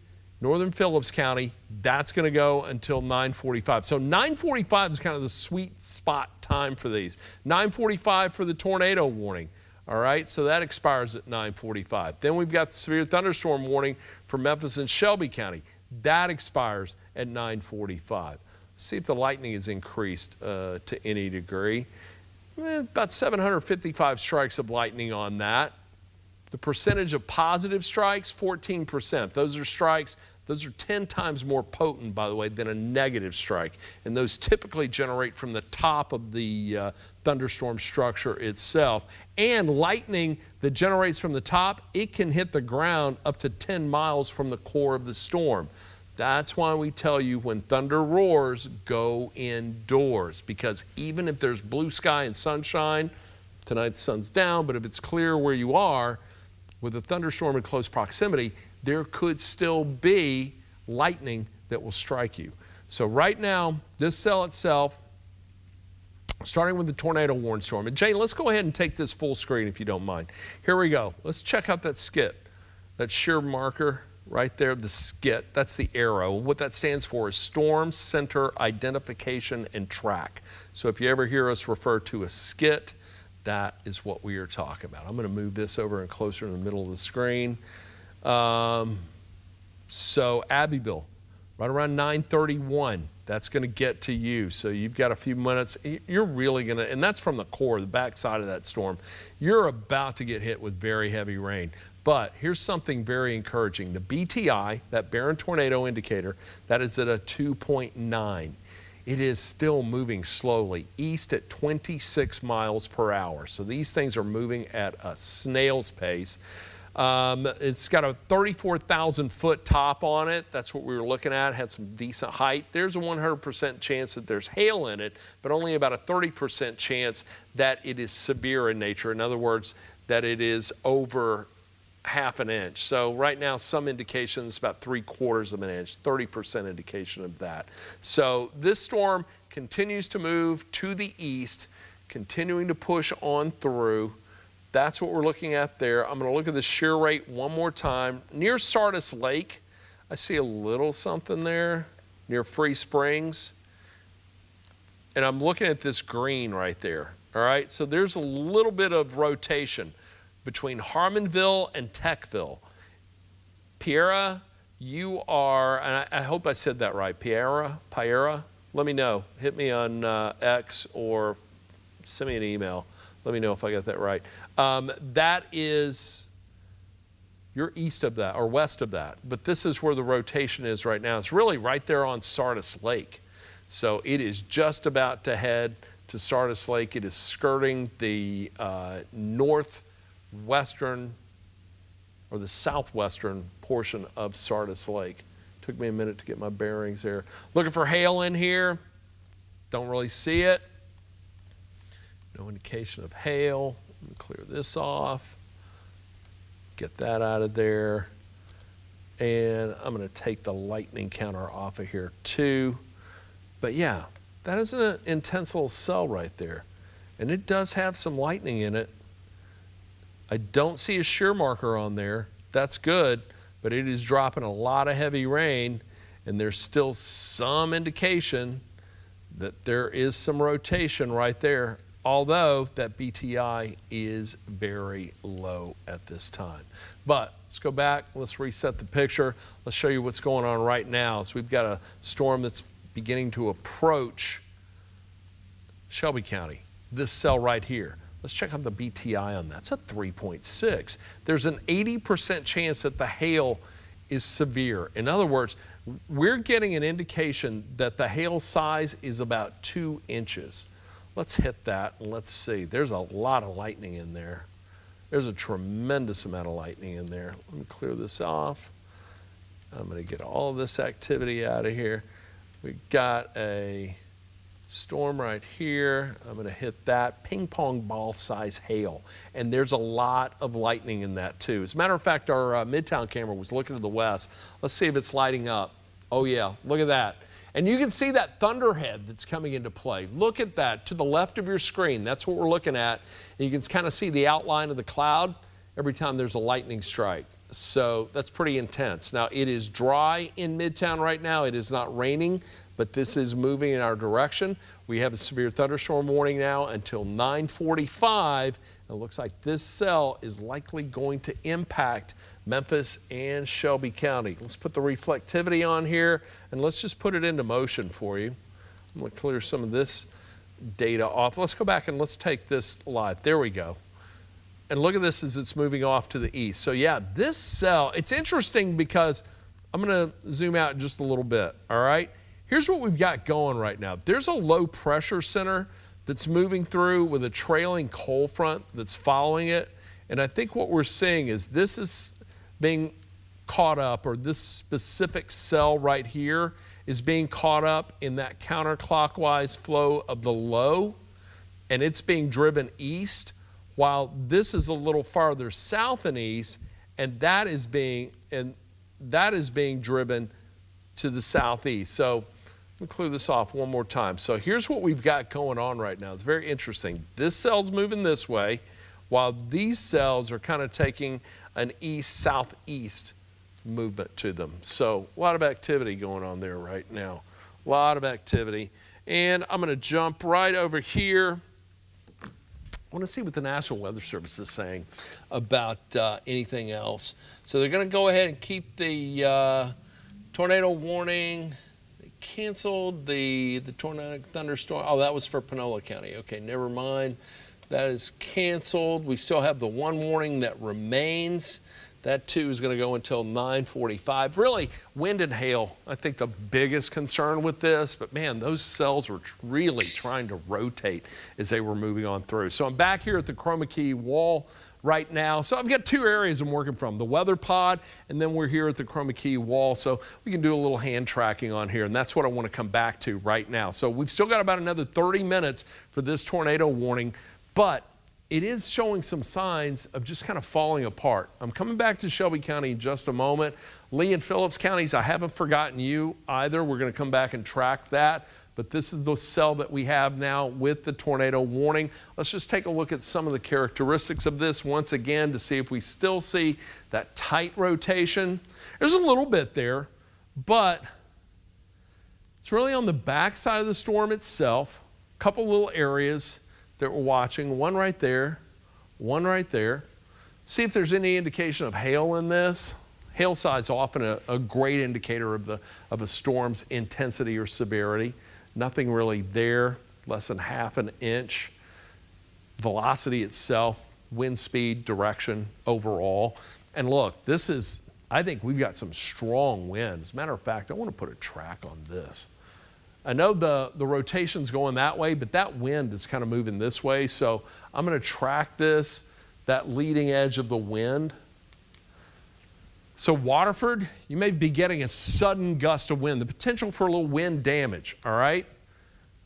northern Phillips County, that's going to go until 9:45. So 9:45 is kind of the sweet spot time for these. 9:45 for the tornado warning. All right, so that expires at 9:45. Then we've got the severe thunderstorm warning for Memphis and Shelby County. That expires at 9:45. See if the lightning is increased to any degree. About 755 strikes of lightning on that. The percentage of positive strikes, 14%. Those are strikes, those are 10 times more potent, by the way, than a negative strike. And those typically generate from the top of the thunderstorm structure itself. And lightning that generates from the top, it can hit the ground up to 10 miles from the core of the storm. That's why we tell you when thunder roars, go indoors. Because even if there's blue sky and sunshine, tonight the sun's down, but if it's clear where you are, with a thunderstorm in close proximity, there could still be lightning that will strike you. So right now, this cell itself, starting with the tornado warning storm. And Jay, let's go ahead and take this full screen if you don't mind. Here we go. Let's check out that skit, that shear marker. Right there, the skit, that's the arrow. What that stands for is Storm Center Identification and Track. So if you ever hear us refer to a skit, that is what we are talking about. I'm going to move this over and closer in the middle of the screen. So Abbeville, right around 9:31, that's going to get to you. So you've got a few minutes. You're really going to, and that's from the core, the backside of that storm. You're about to get hit with very heavy rain. But here's something very encouraging. The BTI, that Barron Tornado Indicator, that is at a 2.9. It is still moving slowly, east at 26 miles per hour. So these things are moving at a snail's pace. It's got a 34,000 foot top on it. That's what we were looking at. It had some decent height. There's a 100% chance that there's hail in it, but only about a 30% chance that it is severe in nature. In other words, that it is over half an inch. So right now, some indications about 3/4 of an inch, 30% indication of that. So this storm continues to move to the east, continuing to push on through. That's what we're looking at there. I'm going to look at the shear rate one more time. Near Sardis Lake, I see a little something there near Free Springs. And I'm looking at this green right there. All right, so there's a little bit of rotation between Harmonville and Techville. Piera, you are, and I hope I said that right, Piera? Let me know. Hit me on X or send me an email. Let me know if I got that right. That is, you're east of that or west of that, but this is where the rotation is right now. It's really right there on Sardis Lake. So it is just about to head to Sardis Lake. It is skirting the northwestern or the southwestern portion of Sardis Lake. Took me a minute to get my bearings there. Looking for hail in here. Don't really see it. No indication of hail. Let me clear this off. Get that out of there. And I'm going to take the lightning counter off of here too. But yeah, that is an intense little cell right there. And it does have some lightning in it. I don't see a shear marker on there. That's good, but it is dropping a lot of heavy rain, and there's still some indication that there is some rotation right there, although that BTI is very low at this time. But let's go back, let's reset the picture. Let's show you what's going on right now. So we've got a storm that's beginning to approach Shelby County, this cell right here. Let's check out the BTI on that. It's a 3.6. There's an 80% chance that the hail is severe. In other words, we're getting an indication that the hail size is about 2 inches. Let's hit that and let's see. There's a lot of lightning in there. There's a tremendous amount of lightning in there. Let me clear this off. I'm going to get all of this activity out of here. We got a storm right here. I'm going to hit that. Ping pong ball size hail. And there's a lot of lightning in that too. As a matter of fact, our Midtown camera was looking to the west. Let's see if it's lighting up. Oh yeah, look at that. And you can see that thunderhead that's coming into play. Look at that to the left of your screen. That's what we're looking at. And you can kind of see the outline of the cloud every time there's a lightning strike. So that's pretty intense. Now it is dry in Midtown right now. It is not raining, but this is moving in our direction. We have a severe thunderstorm warning now until 9:45. It looks like this cell is likely going to impact Memphis and Shelby County. Let's put the reflectivity on here and let's just put it into motion for you. I'm going to clear some of this data off. Let's go back and let's take this live. There we go. And look at this as it's moving off to the east. So yeah, this cell, it's interesting because I'm going to zoom out just a little bit, all right? Here's what we've got going right now. There's a low pressure center that's moving through with a trailing cold front that's following it. And I think what we're seeing is this is being caught up, or this specific cell right here is being caught up in that counterclockwise flow of the low, and it's being driven east, while this is a little farther south and east, and that is being driven to the southeast. So let me clear this off one more time. So here's what we've got going on right now. It's very interesting. This cell's moving this way, while these cells are kind of taking an east-southeast movement to them. So a lot of activity going on there right now. A lot of activity. And I'm going to jump right over here. I want to see what the National Weather Service is saying about anything else. So they're going to go ahead and keep the tornado warning. They canceled the tornado thunderstorm. Oh, that was for Panola County. Okay, never mind. That is canceled. We still have the one warning that remains. That too is going to go until 9:45. Really, wind and hail, I think the biggest concern with this, but man, those cells were really trying to rotate as they were moving on through. So I'm back here at the Chroma Key wall right now. So I've got two areas I'm working from, the weather pod, and then we're here at the Chroma Key wall. So we can do a little hand tracking on here, and that's what I want to come back to right now. So we've still got about another 30 minutes for this tornado warning, but it is showing some signs of just kind of falling apart. I'm coming back to Shelby County in just a moment. Lee and Phillips counties, I haven't forgotten you either. We're going to come back and track that. But this is the cell that we have now with the tornado warning. Let's just take a look at some of the characteristics of this once again to see if we still see that tight rotation. There's a little bit there, but it's really on the back side of the storm itself. A couple little areas that we're watching, one right there, one right there. See if there's any indication of hail in this. Hail size often a great indicator of a storm's intensity or severity. Nothing really there, less than half an inch. Velocity itself, wind speed, direction overall. And look, this is, I think we've got some strong wind. As a matter of fact, I want to put a track on this. I know the rotation's going that way, but that wind is kind of moving this way. So I'm going to track this, that leading edge of the wind. So Waterford, you may be getting a sudden gust of wind, the potential for a little wind damage, all right?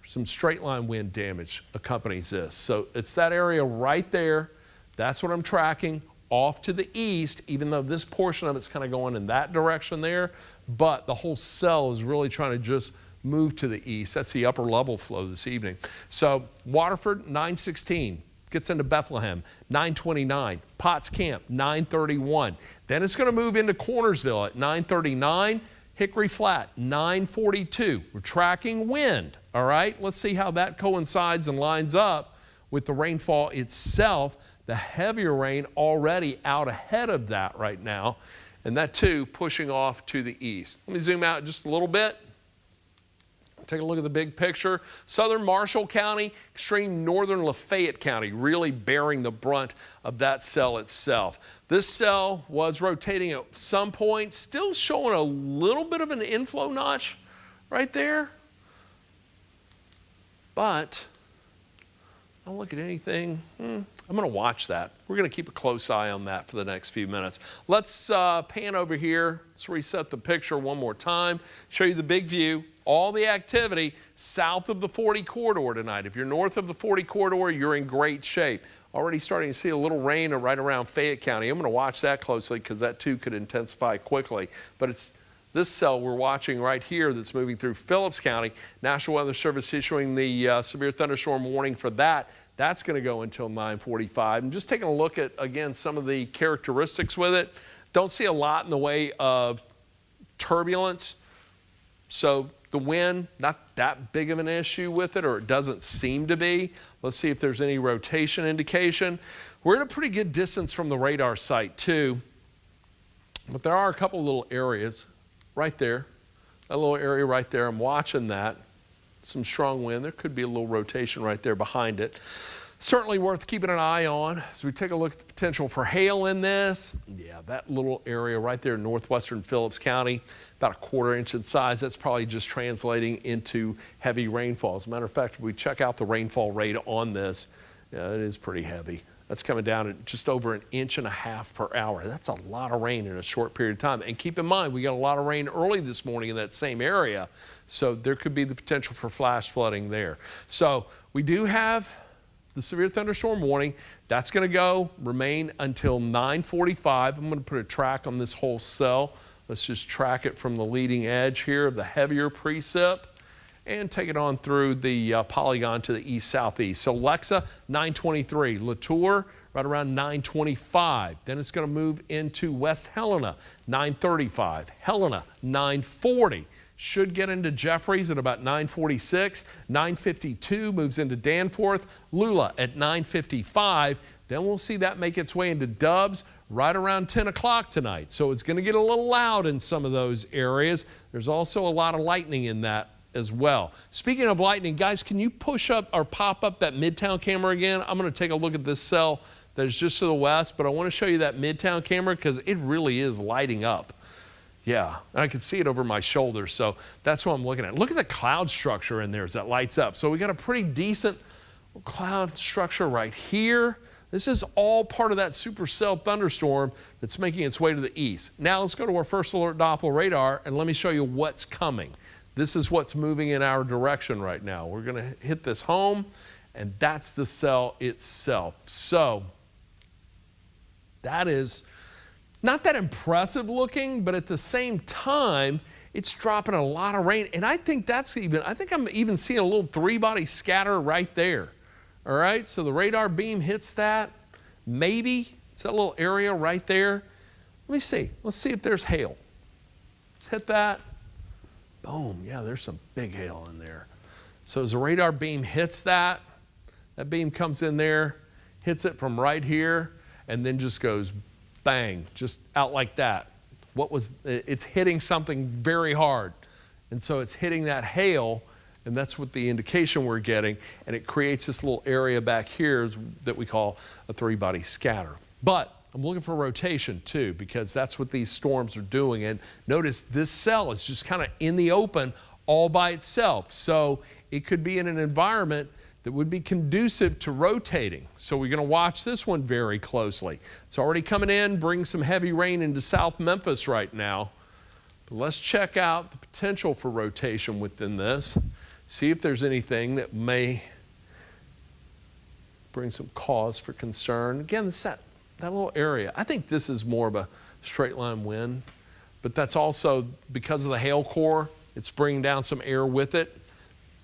Some straight line wind damage accompanies this. So it's that area right there. That's what I'm tracking off to the east, even though this portion of it's kind of going in that direction there, but the whole cell is really trying to just move to the east. That's the upper level flow this evening. So Waterford, 916. Gets into Bethlehem, 929. Potts Camp, 931. Then it's going to move into Cornersville at 939. Hickory Flat, 942. We're tracking wind, all right? Let's see how that coincides and lines up with the rainfall itself. The heavier rain already out ahead of that right now, and that too pushing off to the east. Let me zoom out just a little bit. Take a look at the big picture. Southern Marshall County, extreme northern Lafayette County, really bearing the brunt of that cell itself. This cell was rotating at some point, still showing a little bit of an inflow notch right there. But don't look at anything. I'm going to watch that. We're going to keep a close eye on that for the next few minutes. Let's pan over here. Let's reset the picture one more time. Show you the big view. All the activity south of the 40 corridor tonight. If you're north of the 40 corridor, you're in great shape. Already starting to see a little rain right around Fayette County. I'm going to watch that closely because that too could intensify quickly. But it's this cell we're watching right here that's moving through Phillips County. National Weather Service issuing the severe thunderstorm warning for that. That's going to go until 9:45. And just taking a look at, again, some of the characteristics with it. Don't see a lot in the way of turbulence. So the wind, not that big of an issue with it, or it doesn't seem to be. Let's see if there's any rotation indication. We're at a pretty good distance from the radar site too, but there are a couple little areas right there. That little area right there, I'm watching that. Some strong wind. There could be a little rotation right there behind it. Certainly worth keeping an eye on as we take a look at the potential for hail in this. Yeah, that little area right there in northwestern Phillips County, about a 1/4 inch in size. That's probably just translating into heavy rainfall. As a matter of fact, if we check out the rainfall rate on this, yeah, it is pretty heavy. That's coming down at just over 1.5 inches per hour. That's a lot of rain in a short period of time. And keep in mind, we got a lot of rain early this morning in that same area, so there could be the potential for flash flooding there. So we do have the severe thunderstorm warning. That's going to remain until 9:45. I'm going to put a track on this whole cell. Let's just track it from the leading edge here of the heavier precip and take it on through the polygon to the east-southeast. So Lexa, 923. Latour, right around 925. Then it's going to move into West Helena, 935. Helena, 940. Should get into Jeffries at about 946. 952 moves into Danforth. Lula at 955. Then we'll see that make its way into Dubs right around 10 o'clock tonight. So it's going to get a little loud in some of those areas. There's also a lot of lightning in that as well. Speaking of lightning, guys, can you push up or pop up that Midtown camera again? I'm going to take a look at this cell that is just to the west, but I want to show you that Midtown camera because it really is lighting up. Yeah, and I can see it over my shoulder, so that's what I'm looking at. Look at the cloud structure in there as that lights up. So we got a pretty decent cloud structure right here. This is all part of that supercell thunderstorm that's making its way to the east. Now let's go to our first alert Doppler radar and let me show you what's coming. This is what's moving in our direction right now. We're going to hit this home and that's the cell itself. So that is not that impressive looking, but at the same time, it's dropping a lot of rain. And I think I'm even seeing a little three-body scatter right there. All right, so the radar beam hits that. Maybe it's that little area right there. Let me see. Let's see if there's hail. Let's hit that. Boom. Yeah, there's some big hail in there. So as the radar beam hits that beam comes in there, hits it from right here, and then just goes bang, just out like that. It's hitting something very hard. And so it's hitting that hail, and that's what the indication we're getting, and it creates this little area back here that we call a three-body scatter. But I'm looking for rotation too, because that's what these storms are doing. And notice this cell is just kind of in the open all by itself. So it could be in an environment that would be conducive to rotating. So we're going to watch this one very closely. It's already coming in, bringing some heavy rain into South Memphis right now. But let's check out the potential for rotation within this. See if there's anything that may bring some cause for concern. Again, it's that little area. I think this is more of a straight line wind, but that's also because of the hail core, it's bringing down some air with it.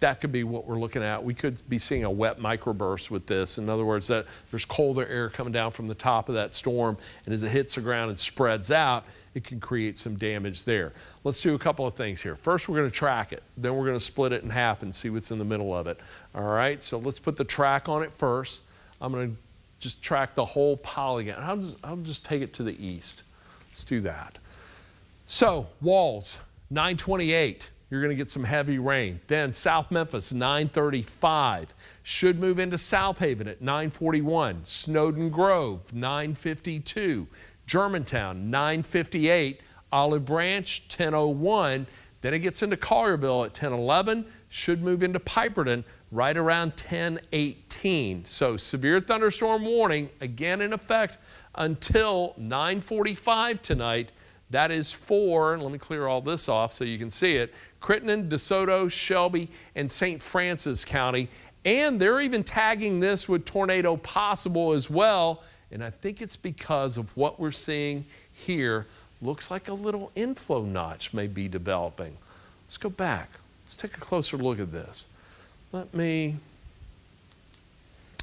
That could be what we're looking at. We could be seeing a wet microburst with this. In other words, that there's colder air coming down from the top of that storm, and as it hits the ground and spreads out, it can create some damage there. Let's do a couple of things here. First, we're going to track it. Then we're going to split it in half and see what's in the middle of it. All right, so let's put the track on it first. I'm going to just track the whole polygon. I'll just take it to the east. Let's do that. So, Walls, 928. You're going to get some heavy rain. Then South Memphis, 935. Should move into South Haven at 941. Snowden Grove, 952. Germantown, 958. Olive Branch, 1001. Then it gets into Collierville at 1011. Should move into Piperton right around 1018. So severe thunderstorm warning, again in effect until 9:45 tonight. That is for, let me clear all this off so you can see it, Crittenden, DeSoto, Shelby, and St. Francis County. And they're even tagging this with tornado possible as well. And I think it's because of what we're seeing here. Looks like a little inflow notch may be developing. Let's go back. Let's take a closer look at this.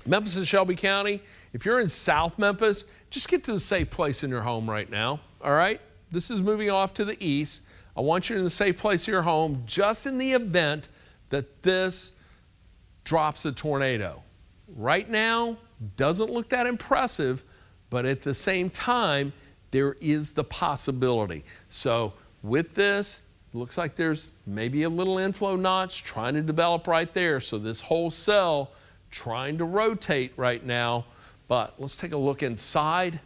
Memphis and Shelby County, if you're in South Memphis, just get to the safe place in your home right now, all right? This is moving off to the east. I want you in the safe place of your home just in the event that this drops a tornado. Right now, doesn't look that impressive, but at the same time, there is the possibility. So with this, looks like there's maybe a little inflow notch trying to develop right there. So this whole cell trying to rotate right now. But let's take a look inside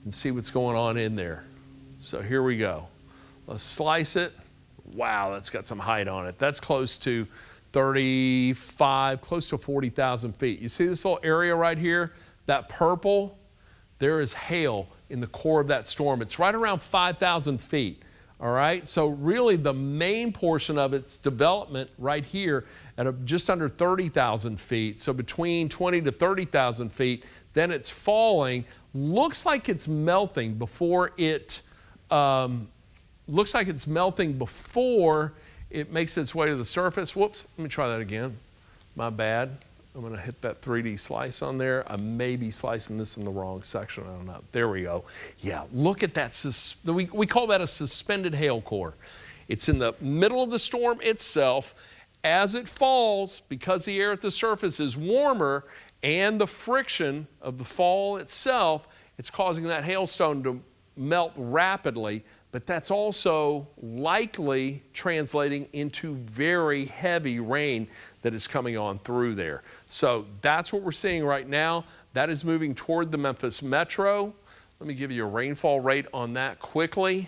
and see what's going on in there. So here we go. Let's slice it. Wow, that's got some height on it. That's close to 35, close to 40,000 feet. You see this little area right here? That purple? There is hail in the core of that storm. It's right around 5,000 feet. All right, so really the main portion of its development right here at just under 30,000 feet, so between 20 to 30,000 feet, then it's falling. Looks like it's melting before it makes its way to the surface. Whoops, let me try that again. My bad. I'm going to hit that 3D slice on there. I may be slicing this in the wrong section. I don't know. There we go. Yeah, look at that. We call that a suspended hail core. It's in the middle of the storm itself. As it falls, because the air at the surface is warmer and the friction of the fall itself, it's causing that hailstone to melt rapidly. But that's also likely translating into very heavy rain that is coming on through there. So that's what we're seeing right now. That is moving toward the Memphis metro. Let me give you a rainfall rate on that quickly.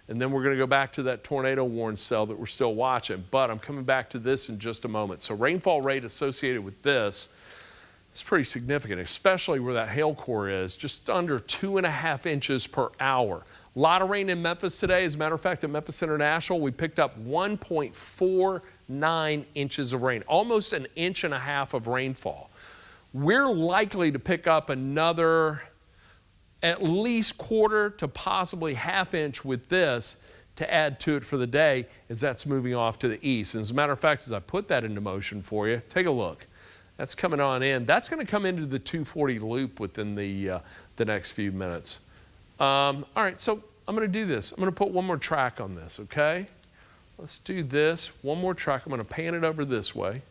And then we're going to go back to that tornado warning cell that we're still watching. But I'm coming back to this in just a moment. So rainfall rate associated with this is pretty significant, especially where that hail core is, just under 2.5 inches per hour. A lot of rain in Memphis today. As a matter of fact, at Memphis International, we picked up 1.49 inches of rain, almost 1.5 inches of rainfall. we're likely to pick up another at least quarter to possibly half inch with this to add to it for the day as that's moving off to the east. And as a matter of fact, as I put that into motion for you, take a look. That's coming on in. That's going to come into the 240 loop within the next few minutes. All right, so I'm going to do this. I'm going to put one more track on this, okay? Let's do this. One more track. I'm going to pan it over this way.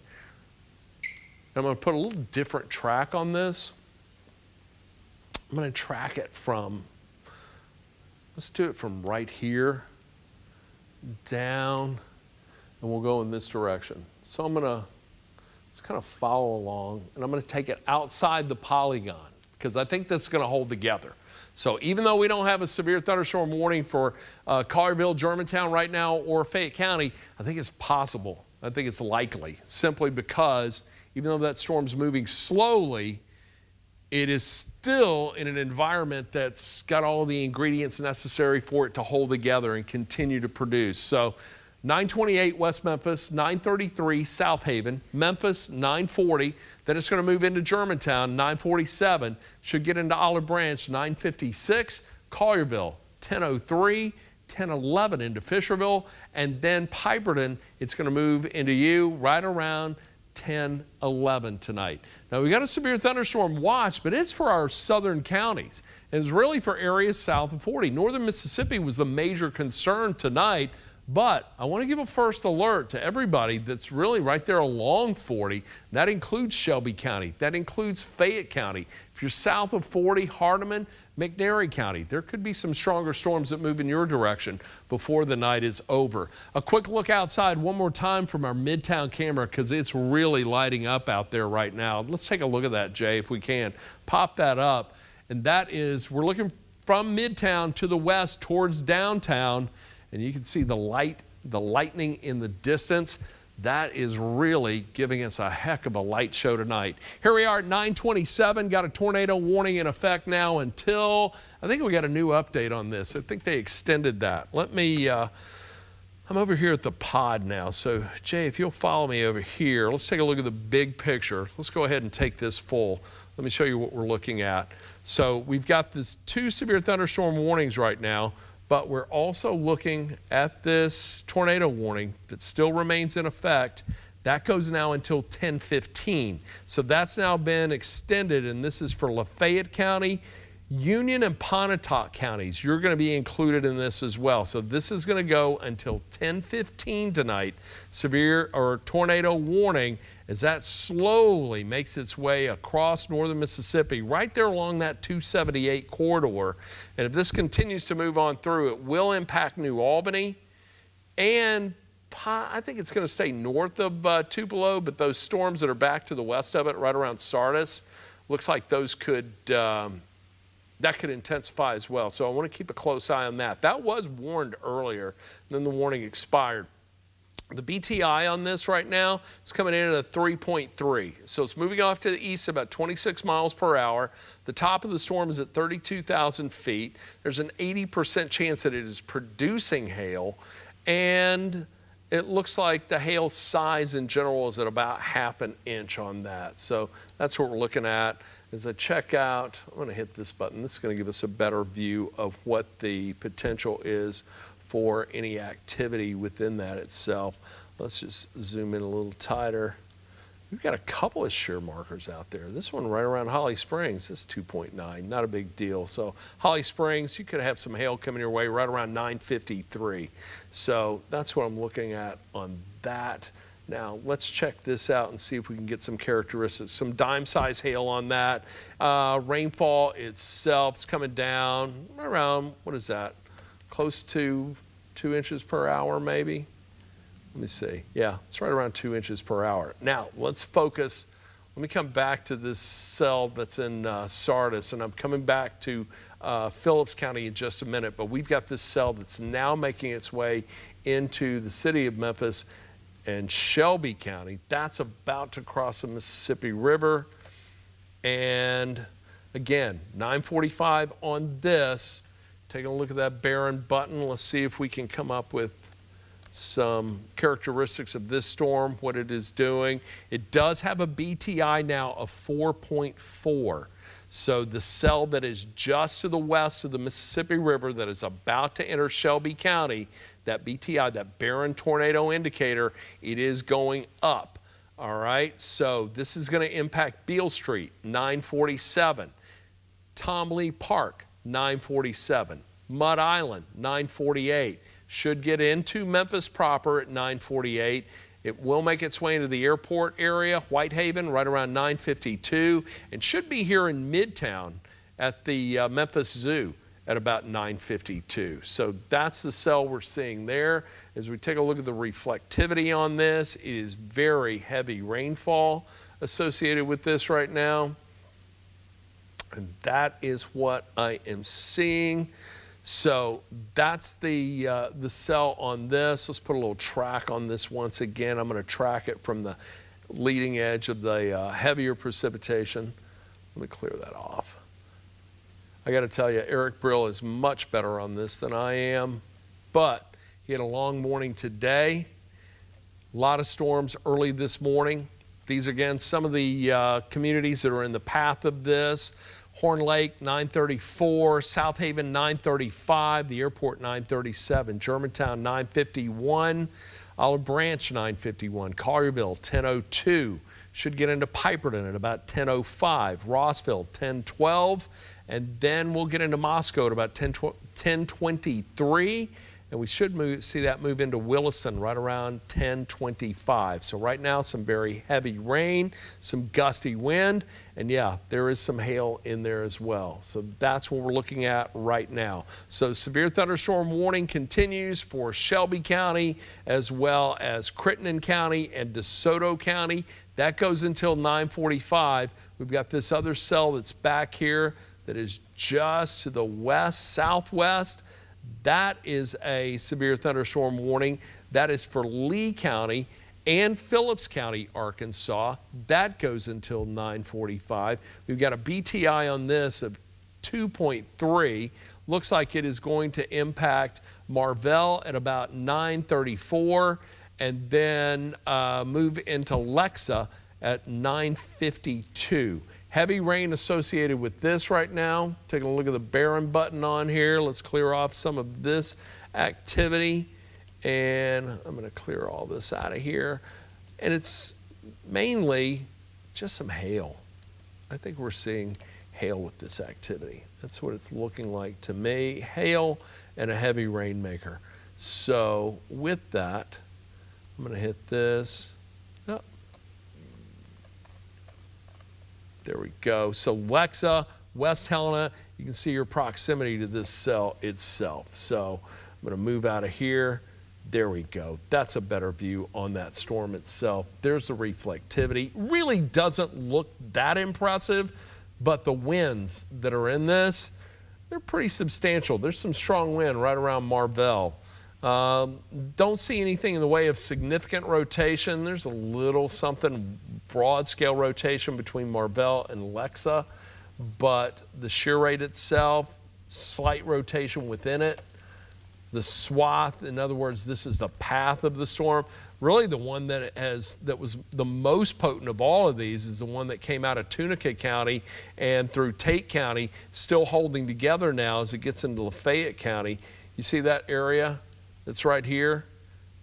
And I'm going to put a little different track on this. I'm going to track it from, let's do it from right here down, and we'll go in this direction. So I'm going to just kind of follow along, and I'm going to take it outside the polygon because I think this is going to hold together. So even though we don't have a severe thunderstorm warning for Collierville, Germantown right now, or Fayette County, I think it's possible. I think it's likely, simply because even though that storm's moving slowly, it is still in an environment that's got all the ingredients necessary for it to hold together and continue to produce. So 928 West Memphis, 933 South Haven, Memphis 940, then it's going to move into Germantown, 947, should get into Olive Branch, 956, Collierville, 1003, 1011 into Fisherville, and then Piperton, it's going to move into you right around 1011 tonight. Now we got a severe thunderstorm watch, but it's for our southern counties. And it's really for areas south of 40. Northern Mississippi was the major concern tonight, but I want to give a first alert to everybody that's really right there along 40. That includes Shelby County. That includes Fayette County. If you're south of 40, Hardeman, McNairy County, there could be some stronger storms that move in your direction before the night is over. A quick look outside one more time from our Midtown camera because it's really lighting up out there right now. Let's take a look at that, Jay, if we can. Pop that up. And that is, we're looking from Midtown to the west towards downtown, and you can see the lightning in the distance. That is really giving us a heck of a light show tonight. Here we are at 9:27, got a tornado warning in effect now until, I think we got a new update on this. I think they extended that. Let me, I'm over here at the pod now. So Jay, if you'll follow me over here, let's take a look at the big picture. Let's go ahead and take this full. Let me show you what we're looking at. So we've got this 2 severe thunderstorm warnings right now, but we're also looking at this tornado warning that still remains in effect. That goes now until 10:15. So that's now been extended, and this is for Lafayette County, Union and Pontotoc counties. You're going to be included in this as well. So this is going to go until 10:15 tonight, severe or tornado warning, as that slowly makes its way across northern Mississippi, right there along that 278 corridor. And if this continues to move on through, it will impact New Albany, and I think it's going to stay north of Tupelo, but those storms that are back to the west of it, right around Sardis, looks like those could that could intensify as well. So I want to keep a close eye on that. That was warned earlier, then the warning expired. The BTI on this right now is coming in at a 3.3. So it's moving off to the east about 26 miles per hour. The top of the storm is at 32,000 feet. There's an 80% chance that it is producing hail, and it looks like the hail size in general is at about ½ an inch on that. So that's what we're looking at. As I check out, I'm going to hit this button. This is going to give us a better view of what the potential is for any activity within that itself. Let's just zoom in a little tighter. We've got a couple of shear markers out there. This one right around Holly Springs, this is 2.9, not a big deal. So Holly Springs, you could have some hail coming your way right around 9:53. So that's what I'm looking at on that. Now let's check this out and see if we can get some characteristics. Some dime-size hail on that. Rainfall itself is coming down around, what is that? Close to 2 inches per hour maybe. Let me see. Yeah, it's right around 2 inches per hour. Now, let's focus. Let me come back to this cell that's in Sardis, and I'm coming back to Phillips County in just a minute, but we've got this cell that's now making its way into the city of Memphis and Shelby County. That's about to cross the Mississippi River. And again, 9:45 on this. Taking a look at that Barron button. Let's see if we can come up with some characteristics of this storm, what it is doing. It does have a BTI now of 4.4. So the cell that is just to the west of the Mississippi River that is about to enter Shelby County, that BTI, that barren tornado indicator, it is going up. All right, so this is going to impact Beale Street, 947. Tom Lee Park, 947. Mud Island, 948. Should get into Memphis proper at 948. It will make its way into the airport area, Whitehaven, right around 952, and should be here in Midtown at the Memphis Zoo at about 952. So that's the cell we're seeing there. As we take a look at the reflectivity on this, it is very heavy rainfall associated with this right now. And that is what I am seeing. So that's the cell on this. Let's put a little track on this once again. I'm going to track it from the leading edge of the heavier precipitation. Let me clear that off. I got to tell you, Eric Brill is much better on this than I am, but he had a long morning today. A lot of storms early this morning. These, again, some of the communities that are in the path of this. Horn Lake, 934, South Haven, 935, the airport, 937, Germantown, 951, Olive Branch, 951, Collierville, 1002, should get into Piperton at about 1005, Rossville, 1012, and then we'll get into Moscow at about 1023, and we should see that move into Williston right around 1025. So right now, some very heavy rain, some gusty wind, and yeah, there is some hail in there as well. So that's what we're looking at right now. So severe thunderstorm warning continues for Shelby County as well as Crittenden County and DeSoto County. That goes until 9:45. We've got this other cell that's back here that is just to the west, southwest. That is a severe thunderstorm warning. That is for Lee County and Phillips County, Arkansas. That goes until 9:45. We've got a BTI on this of 2.3. Looks like it is going to impact Marvell at about 9:34 and then move into Lexa at 9:52. Heavy rain associated with this right now. Taking a look at the Barron button on here. Let's clear off some of this activity. And I'm going to clear all this out of here. And it's mainly just some hail. I think we're seeing hail with this activity. That's what it's looking like to me. Hail and a heavy rainmaker. So with that, I'm going to hit this. Oh. There we go. So Lexa, West Helena, you can see your proximity to this cell itself. So I'm going to move out of here. There we go. That's a better view on that storm itself. There's the reflectivity. Really doesn't look that impressive, but the winds that are in this, they're pretty substantial. There's some strong wind right around Marvell. Don't see anything in the way of significant rotation. There's a little something broad scale rotation between Marvell and Lexa, but the shear rate itself, slight rotation within it. The swath, in other words, this is the path of the storm. Really the one that was the most potent of all of these is the one that came out of Tunica County and through Tate County, still holding together now as it gets into Lafayette County. You see that area that's right here?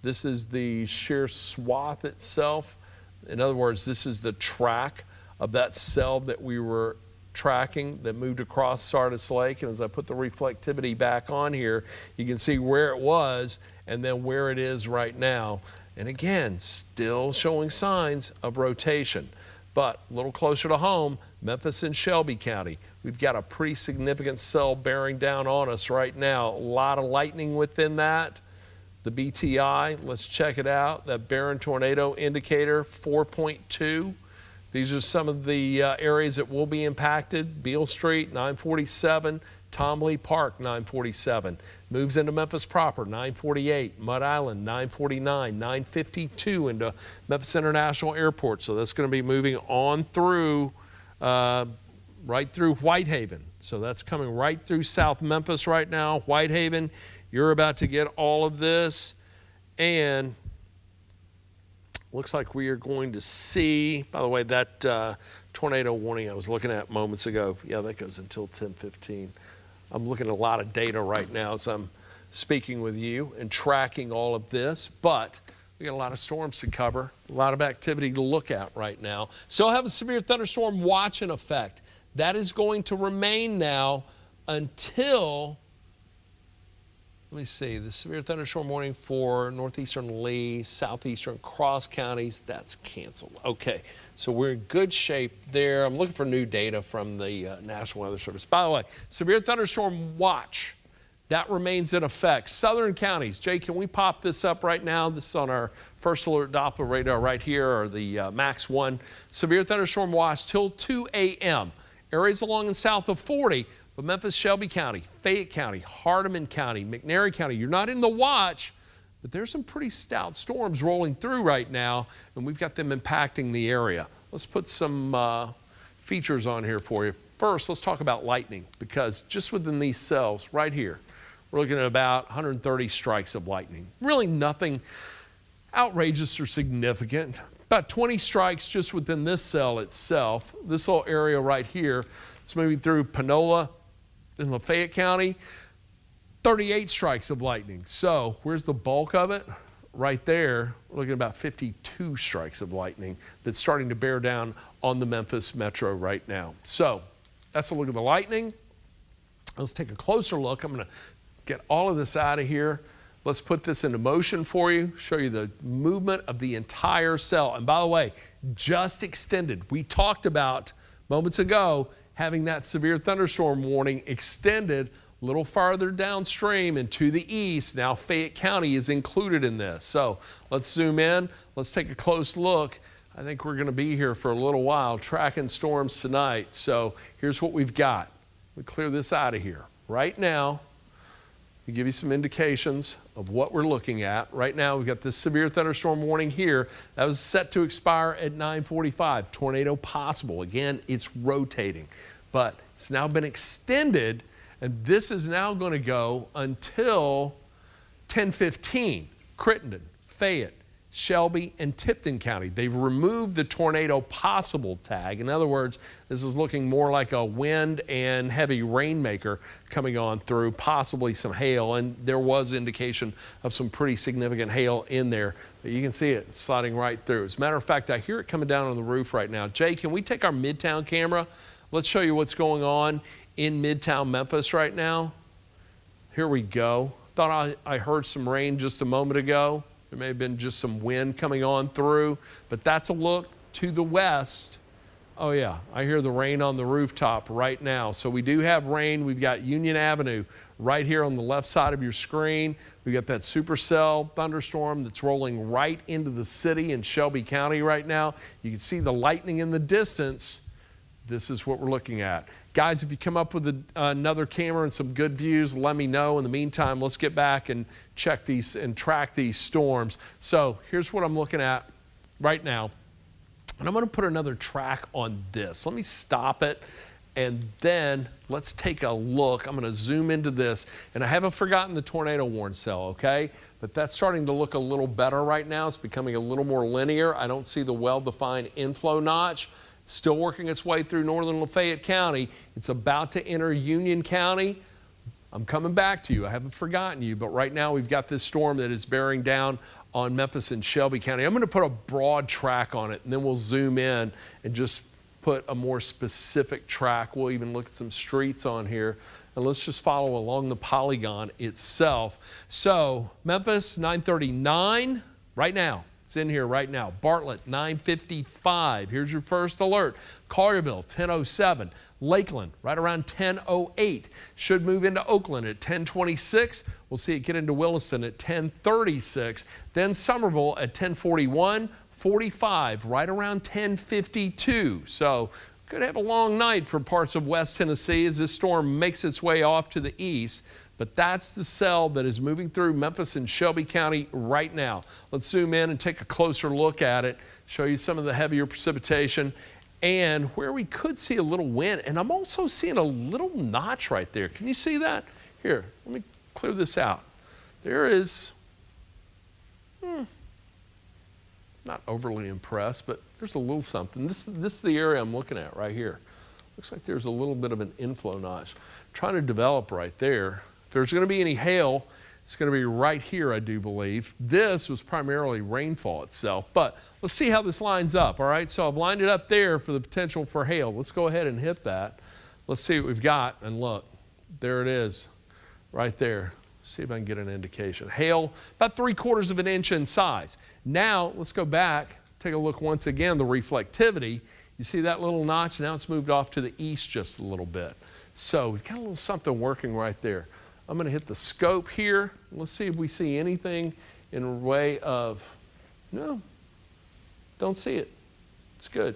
This is the shear swath itself. In other words, this is the track of that cell that we were tracking that moved across Sardis Lake. And as I put the reflectivity back on here, you can see where it was and then where it is right now. And again, still showing signs of rotation. But a little closer to home, Memphis and Shelby County. We've got a pretty significant cell bearing down on us right now. A lot of lightning within that. The BTI, let's check it out. That barren tornado indicator, 4.2. These are some of the areas that will be impacted. Beale Street, 947. Tom Lee Park, 947. Moves into Memphis proper, 948. Mud Island, 949. 952 into Memphis International Airport. So that's going to be moving on through, right through Whitehaven. So that's coming right through South Memphis right now. Whitehaven, you're about to get all of this. And looks like we are going to see, by the way, that tornado warning I was looking at moments ago, yeah, that goes until 10:15. I'm looking at a lot of data right now as I'm speaking with you and tracking all of this, but we got a lot of storms to cover, a lot of activity to look at right now. Still have a severe thunderstorm watch in effect. That is going to remain now until, let me see, the severe thunderstorm warning for northeastern Lee, southeastern Cross counties, that's canceled. Okay, so we're in good shape there. I'm looking for new data from the National Weather Service. By the way, severe thunderstorm watch, that remains in effect. Southern counties, Jay, can we pop this up right now? This is on our first alert Doppler radar right here, or the Max 1. Severe thunderstorm watch till 2 a.m. Areas along and south of 40, but Memphis, Shelby County, Fayette County, Hardeman County, McNairy County, you're not in the watch, but there's some pretty stout storms rolling through right now, and we've got them impacting the area. Let's put some features on here for you. First, let's talk about lightning, because just within these cells right here, we're looking at about 130 strikes of lightning. Really nothing outrageous or significant. About 20 strikes just within this cell itself. This little area right here, it's moving through Panola in Lafayette County. 38 strikes of lightning. So where's the bulk of it? Right there, we're looking at about 52 strikes of lightning that's starting to bear down on the Memphis metro right now. So that's a look at the lightning. Let's take a closer look. I'm going to get all of this out of here. Let's put this into motion for you, show you the movement of the entire cell. And by the way, just extended. We talked about moments ago having that severe thunderstorm warning extended a little farther downstream and to the east. Now Fayette County is included in this. So let's zoom in. Let's take a close look. I think we're going to be here for a little while tracking storms tonight. So here's what we've got. We clear this out of here. Right now, to give you some indications of what we're looking at. Right now, we've got this severe thunderstorm warning here. That was set to expire at 9:45. Tornado possible. Again, it's rotating, but it's now been extended, and this is now going to go until 10:15. Crittenden, Fayette, Shelby, and Tipton County. They've removed the tornado possible tag. In other words, this is looking more like a wind and heavy rainmaker coming on through, possibly some hail, and there was indication of some pretty significant hail in there. But you can see it sliding right through. As a matter of fact, I hear it coming down on the roof right now. Jay, can we take our Midtown camera? Let's show you what's going on in Midtown Memphis right now. Here we go. Thought I heard some rain just a moment ago. There may have been just some wind coming on through, but that's a look to the west. Oh yeah, I hear the rain on the rooftop right now. So we do have rain. We've got Union Avenue right here on the left side of your screen. We've got that supercell thunderstorm that's rolling right into the city in Shelby County right now. You can see the lightning in the distance. This is what we're looking at. Guys, if you come up with another camera and some good views, let me know. In the meantime, let's get back and check these and track these storms. So here's what I'm looking at right now. And I'm going to put another track on this. Let me stop it, and then let's take a look. I'm going to zoom into this. And I haven't forgotten the tornado warn cell, okay? But that's starting to look a little better right now. It's becoming a little more linear. I don't see the well-defined inflow notch. Still working its way through northern Lafayette County. It's about to enter Union County. I'm coming back to you. I haven't forgotten you, but right now we've got this storm that is bearing down on Memphis and Shelby County. I'm going to put a broad track on it, and then we'll zoom in and just put a more specific track. We'll even look at some streets on here, and let's just follow along the polygon itself. So Memphis, 939 right now. It's in here right now. Bartlett, 9:55. Here's your first alert. Collierville, 10:07. Lakeland, right around 10:08. Should move into Oakland at 10:26. We'll see it get into Williston at 10:36. Then Somerville at 10:41. 45, right around 10:52. So could have a long night for parts of West Tennessee as this storm makes its way off to the east. But that's the cell that is moving through Memphis and Shelby County right now. Let's zoom in and take a closer look at it, show you some of the heavier precipitation and where we could see a little wind. And I'm also seeing a little notch right there. Can you see that? Here, let me clear this out. There is Not overly impressed, but there's a little something. This is the area I'm looking at right here. Looks like there's a little bit of an inflow notch trying to develop right there. If there's going to be any hail, it's going to be right here, I do believe. This was primarily rainfall itself, but let's see how this lines up, all right? So I've lined it up there for the potential for hail. Let's go ahead and hit that. Let's see what we've got, and look, there it is, right there. Let's see if I can get an indication. Hail, about 3/4 of an inch in size. Now, let's go back, take a look once again, the reflectivity. You see that little notch? Now it's moved off to the east just a little bit. So we've got a little something working right there. I'm going to hit the scope here. Let's see if we see anything in a way of, no, don't see it. It's good.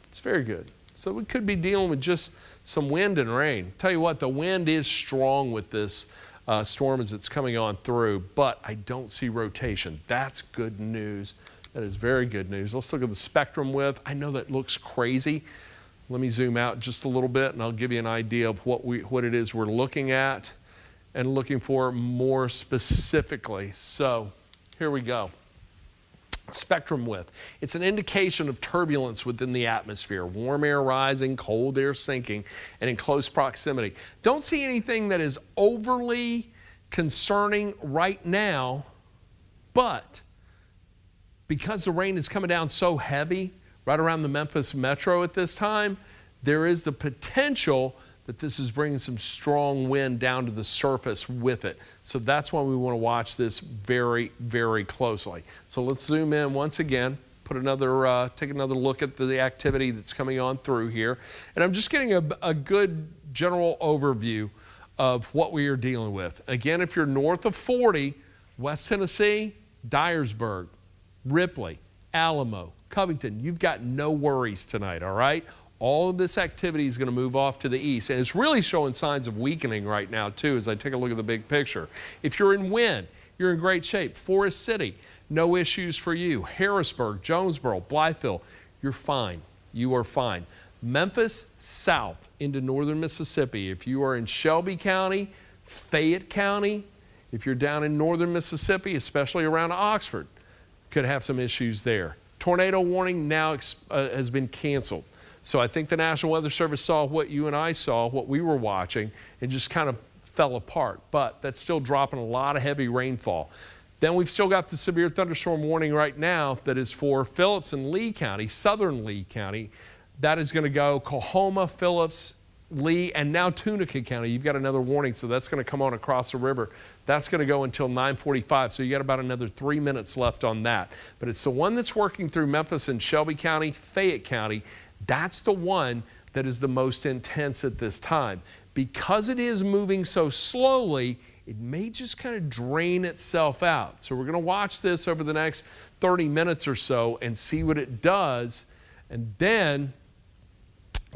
It's very good. So we could be dealing with just some wind and rain. Tell you what, the wind is strong with this storm as it's coming on through, but I don't see rotation. That's good news. That is very good news. Let's look at the spectrum width. I know that looks crazy. Let me zoom out just a little bit and I'll give you an idea of what it is we're looking at and looking for more specifically. So here we go. Spectrum width. It's an indication of turbulence within the atmosphere. Warm air rising, cold air sinking, and in close proximity. Don't see anything that is overly concerning right now, but because the rain is coming down so heavy right around the Memphis metro at this time, there is the potential that this is bringing some strong wind down to the surface with it. So that's why we want to watch this very, very closely. So let's zoom in once again, take another look at the activity that's coming on through here. And I'm just getting a good general overview of what we are dealing with. Again, if you're north of 40, West Tennessee, Dyersburg, Ripley, Alamo, Covington, you've got no worries tonight, all right? All of this activity is going to move off to the east, and it's really showing signs of weakening right now, too, as I take a look at the big picture. If you're in wind, you're in great shape. Forest City, no issues for you. Harrisburg, Jonesboro, Blytheville, you're fine. You are fine. Memphis, south into northern Mississippi. If you are in Shelby County, Fayette County, if you're down in northern Mississippi, especially around Oxford, could have some issues there. Tornado warning now has been canceled. So I think the National Weather Service saw what you and I saw, what we were watching, and just kind of fell apart. But that's still dropping a lot of heavy rainfall. Then we've still got the severe thunderstorm warning right now that is for Phillips and Lee County, southern Lee County. That is going to go Coahoma, Phillips, Lee, and now Tunica County. You've got another warning, so that's going to come on across the river. That's going to go until 9:45, so you got about another 3 minutes left on that. But it's the one that's working through Memphis and Shelby County, Fayette County. That's the one that is the most intense at this time. Because it is moving so slowly, it may just kind of drain itself out. So we're going to watch this over the next 30 minutes or so and see what it does, and then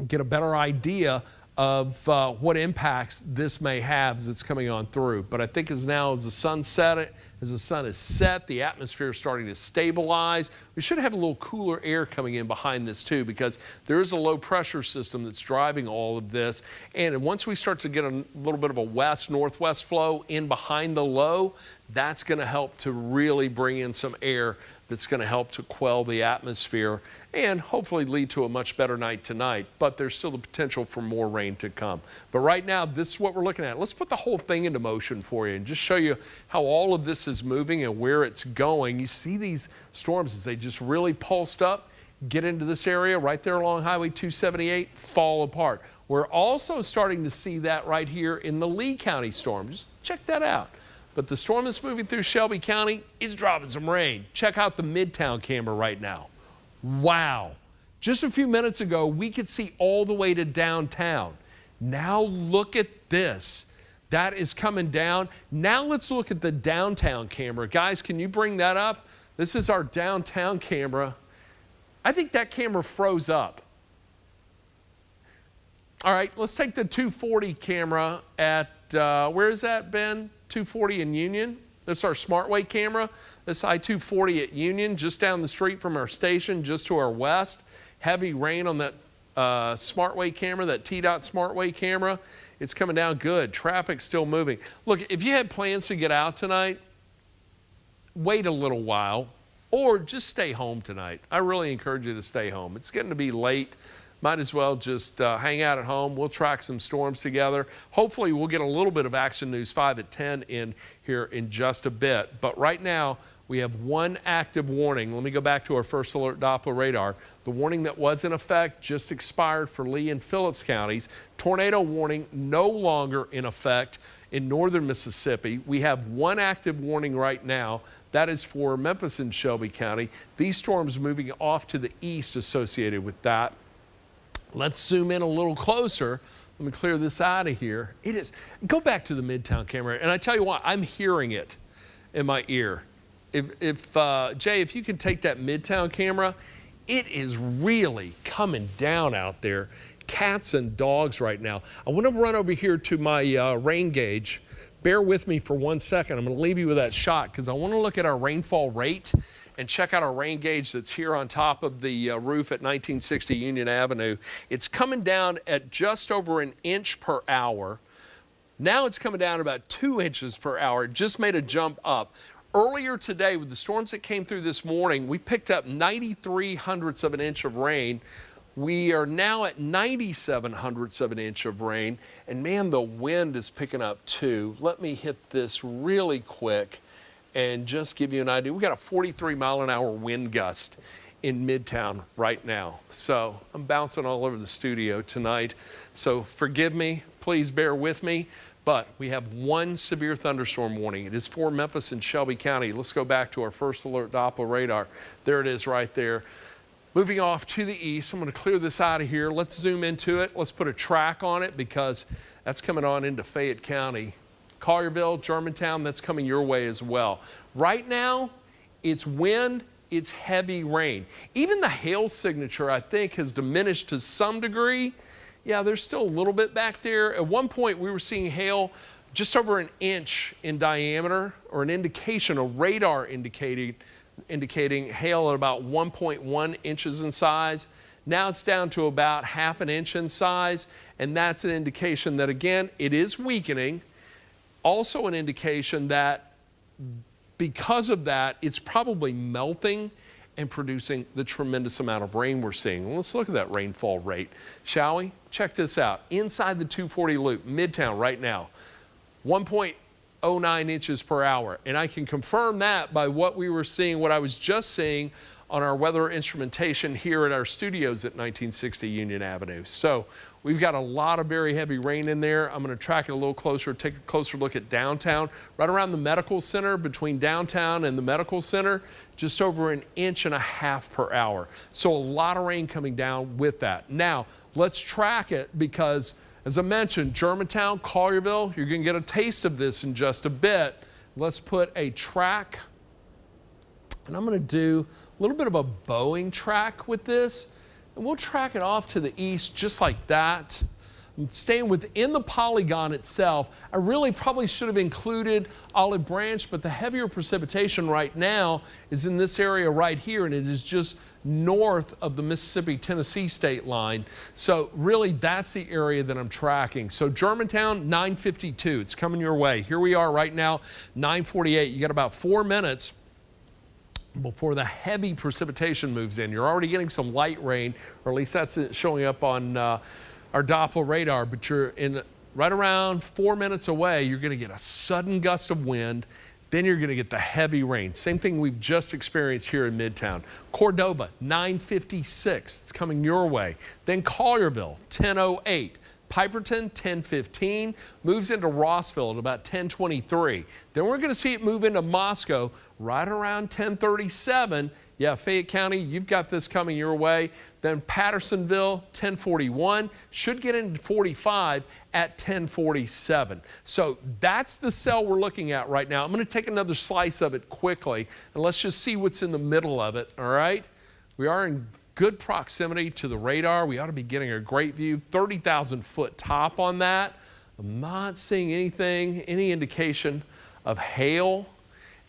get a better idea of what impacts this may have as it's coming on through. But I think as the sun is set, the atmosphere is starting to stabilize. We should have a little cooler air coming in behind this too, because there is a low pressure system that's driving all of this. And once we start to get a little bit of a west-northwest flow in behind the low, that's going to help to really bring in some air that's going to help to quell the atmosphere and hopefully lead to a much better night tonight. But there's still the potential for more rain to come. But right now, this is what we're looking at. Let's put the whole thing into motion for you and just show you how all of this is moving and where it's going. You see these storms as they just really pulsed up, get into this area right there along Highway 278, fall apart. We're also starting to see that right here in the Lee County storm. Just check that out. But the storm that's moving through Shelby County is dropping some rain. Check out the Midtown camera right now. Wow. Just a few minutes ago, we could see all the way to downtown. Now look at this. That is coming down. Now let's look at the downtown camera. Guys, can you bring that up? This is our downtown camera. I think that camera froze up. All right, let's take the 240 camera at, where is that, Ben? 240 in Union. That's our SmartWay camera. This I-240 at Union, just down the street from our station, just to our west. Heavy rain on that SmartWay camera, that T-Dot SmartWay camera. It's coming down good. Traffic's still moving. Look, if you had plans to get out tonight, wait a little while or just stay home tonight. I really encourage you to stay home. It's getting to be late. Might as well just hang out at home. We'll track some storms together. Hopefully we'll get a little bit of Action News 5 at 10 in here in just a bit. But right now we have one active warning. Let me go back to our first alert Doppler radar. The warning that was in effect just expired for Lee and Phillips counties. Tornado warning no longer in effect in northern Mississippi. We have one active warning right now. That is for Memphis and Shelby County. These storms moving off to the east associated with that. Let's zoom in a little closer. Let me clear this out of here. It is, go back to the Midtown camera, and I tell you what, I'm hearing it in my ear. Jay, if you can take that Midtown camera, it is really coming down out there. Cats and dogs right now. I want to run over here to my rain gauge. Bear with me for 1 second. I'm going to leave you with that shot because I want to look at our rainfall rate and check out our rain gauge that's here on top of the roof at 1960 Union Avenue. It's coming down at just over an inch per hour. Now it's coming down about 2 inches per hour. It just made a jump up. Earlier today, with the storms that came through this morning, we picked up 93 hundredths of an inch of rain. We are now at 97 hundredths of an inch of rain. And man, the wind is picking up too. Let me hit this really quick and just give you an idea. We got a 43-mile-an-hour wind gust in Midtown right now. So I'm bouncing all over the studio tonight. So forgive me, please bear with me. But we have one severe thunderstorm warning. It is for Memphis and Shelby County. Let's go back to our first alert Doppler radar. There it is right there. Moving off to the east, I'm going to clear this out of here. Let's zoom into it. Let's put a track on it because that's coming on into Fayette County. Collierville, Germantown, that's coming your way as well. Right now, it's wind, it's heavy rain. Even the hail signature, I think, has diminished to some degree. Yeah, there's still a little bit back there. At one point, we were seeing hail just over an inch in diameter, or an indication, a radar indicating hail at about 1.1 inches in size. Now it's down to about half an inch in size, and that's an indication that, again, it is weakening. Also an indication that because of that, it's probably melting and producing the tremendous amount of rain we're seeing. Let's look at that rainfall rate, shall we? Check this out. Inside the 240 loop, Midtown right now, 1.09 inches per hour. And I can confirm that by what we were seeing, what I was just seeing on our weather instrumentation here at our studios at 1960 Union Avenue. So we've got a lot of very heavy rain in there. I'm going to track it a little closer, take a closer look at downtown. Right around the medical center, between downtown and the medical center, just over an inch and a half per hour. So a lot of rain coming down with that. Now, let's track it because, as I mentioned, Germantown, Collierville, you're going to get a taste of this in just a bit. Let's put a track, and I'm going to do a little bit of a bowing track with this, and we'll track it off to the east just like that. I'm staying within the polygon itself. I really probably should have included Olive Branch, but the heavier precipitation right now is in this area right here, and it is just north of the Mississippi-Tennessee state line. So really, that's the area that I'm tracking. So Germantown, 952. It's coming your way. Here we are right now, 948. You got about 4 minutes before the heavy precipitation moves in. You're already getting some light rain, or at least that's showing up on our Doppler radar, but you're in right around 4 minutes away. You're going to get a sudden gust of wind. Then you're going to get the heavy rain. Same thing we've just experienced here in Midtown. Cordova, 956. It's coming your way. Then Collierville, 1008. Piperton, 1015, moves into Rossville at about 1023. Then we're going to see it move into Moscow right around 1037. Yeah, Fayette County, you've got this coming your way. Then Pattersonville, 1041, should get into 45 at 1047. So that's the cell we're looking at right now. I'm going to take another slice of it quickly, and let's just see what's in the middle of it, all right? We are in good proximity to the radar. We ought to be getting a great view. 30,000 foot top on that. I'm not seeing anything, any indication of hail.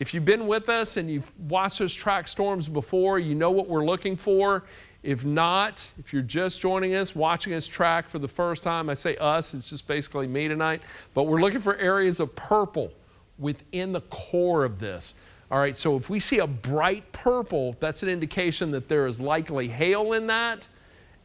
If you've been with us and you've watched us track storms before, you know what we're looking for. If not, if you're just joining us, watching us track for the first time, I say us, it's just basically me tonight, but we're looking for areas of purple within the core of this. All right, so if we see a bright purple, that's an indication that there is likely hail in that.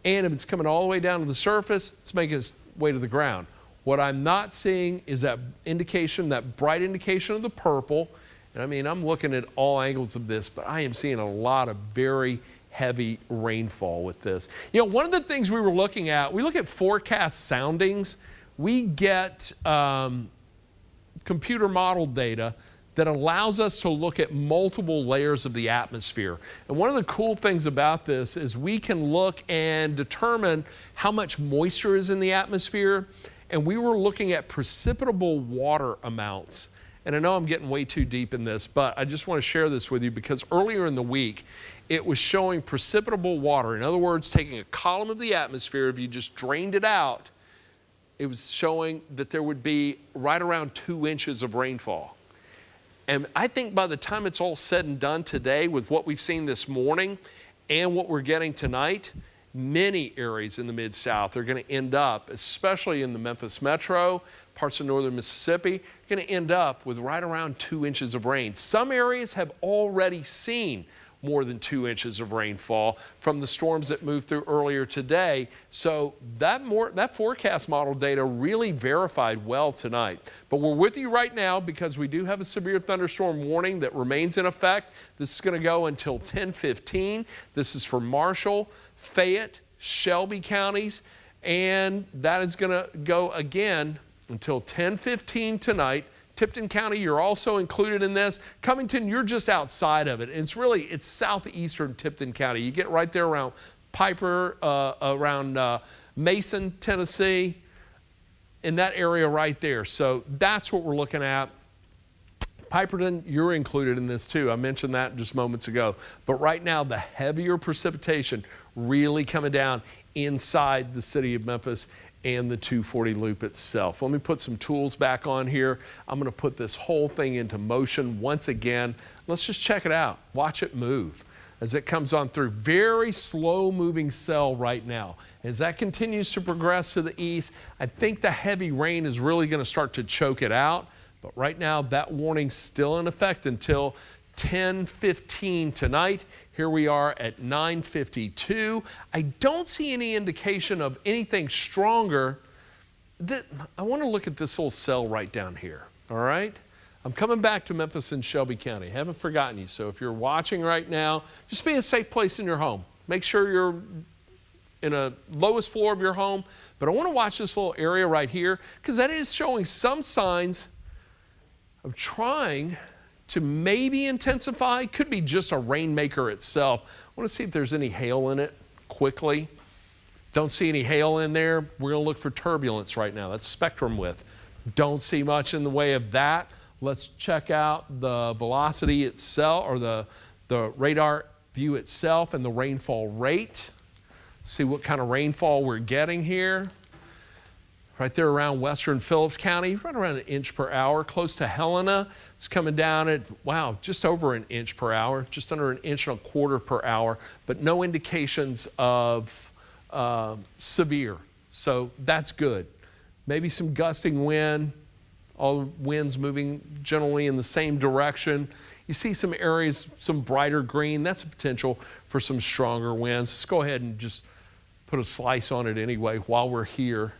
And if it's coming all the way down to the surface, it's making its way to the ground. What I'm not seeing is that indication, that bright indication of the purple. And I mean, I'm looking at all angles of this, but I am seeing a lot of very heavy rainfall with this. You know, one of the things we were looking at, we look at forecast soundings. We get computer model data that allows us to look at multiple layers of the atmosphere. And one of the cool things about this is we can look and determine how much moisture is in the atmosphere. And we were looking at precipitable water amounts. And I know I'm getting way too deep in this, but I just want to share this with you because earlier in the week, it was showing precipitable water. In other words, taking a column of the atmosphere, if you just drained it out, it was showing that there would be right around 2 inches of rainfall. And I think by the time it's all said and done today with what we've seen this morning and what we're getting tonight, many areas in the Mid-South are going to end up, especially in the Memphis metro, parts of northern Mississippi, going to end up with right around 2 inches of rain. Some areas have already seen more than 2 inches of rainfall from the storms that moved through earlier today. So that forecast model data really verified well tonight. But we're with you right now because we do have a severe thunderstorm warning that remains in effect. This is going to go until 10:15. This is for Marshall, Fayette, Shelby counties, and that is going to go again until 10:15 tonight. Tipton County, you're also included in this. Covington, you're just outside of it. And it's southeastern Tipton County. You get right there around Piper, around Mason, Tennessee, in that area right there. So that's what we're looking at. Piperton, you're included in this too. I mentioned that just moments ago. But right now, the heavier precipitation really coming down inside the city of Memphis and the 240 loop itself. Let me put some tools back on here. I'm going to put this whole thing into motion once again. Let's just check it out. Watch it move as it comes on through. Very slow moving cell right now. As that continues to progress to the east, I think the heavy rain is really going to start to choke it out. But right now, that warning's still in effect until 10:15 tonight. Here we are at 9:52. I don't see any indication of anything stronger. I want to look at this little cell right down here, all right? I'm coming back to Memphis and Shelby County. I haven't forgotten you. So if you're watching right now, just be in a safe place in your home. Make sure you're in a lowest floor of your home. But I want to watch this little area right here because that is showing some signs of trying to maybe intensify. Could be just a rainmaker itself. I want to see if there's any hail in it quickly. Don't see any hail in there. We're going to look for turbulence right now. That's spectrum width. Don't see much in the way of that. Let's check out the velocity itself, or the radar view itself, and the rainfall rate. See what kind of rainfall we're getting here. Right there around western Phillips County, right around 1 inch per hour. Close to Helena, it's coming down at, wow, just over 1 inch per hour, just under 1.25 inches per hour, but no indications of severe. So that's good. Maybe some gusting wind, all winds moving generally in the same direction. You see some areas, some brighter green. That's a potential for some stronger winds. Let's go ahead and just put a slice on it anyway while we're here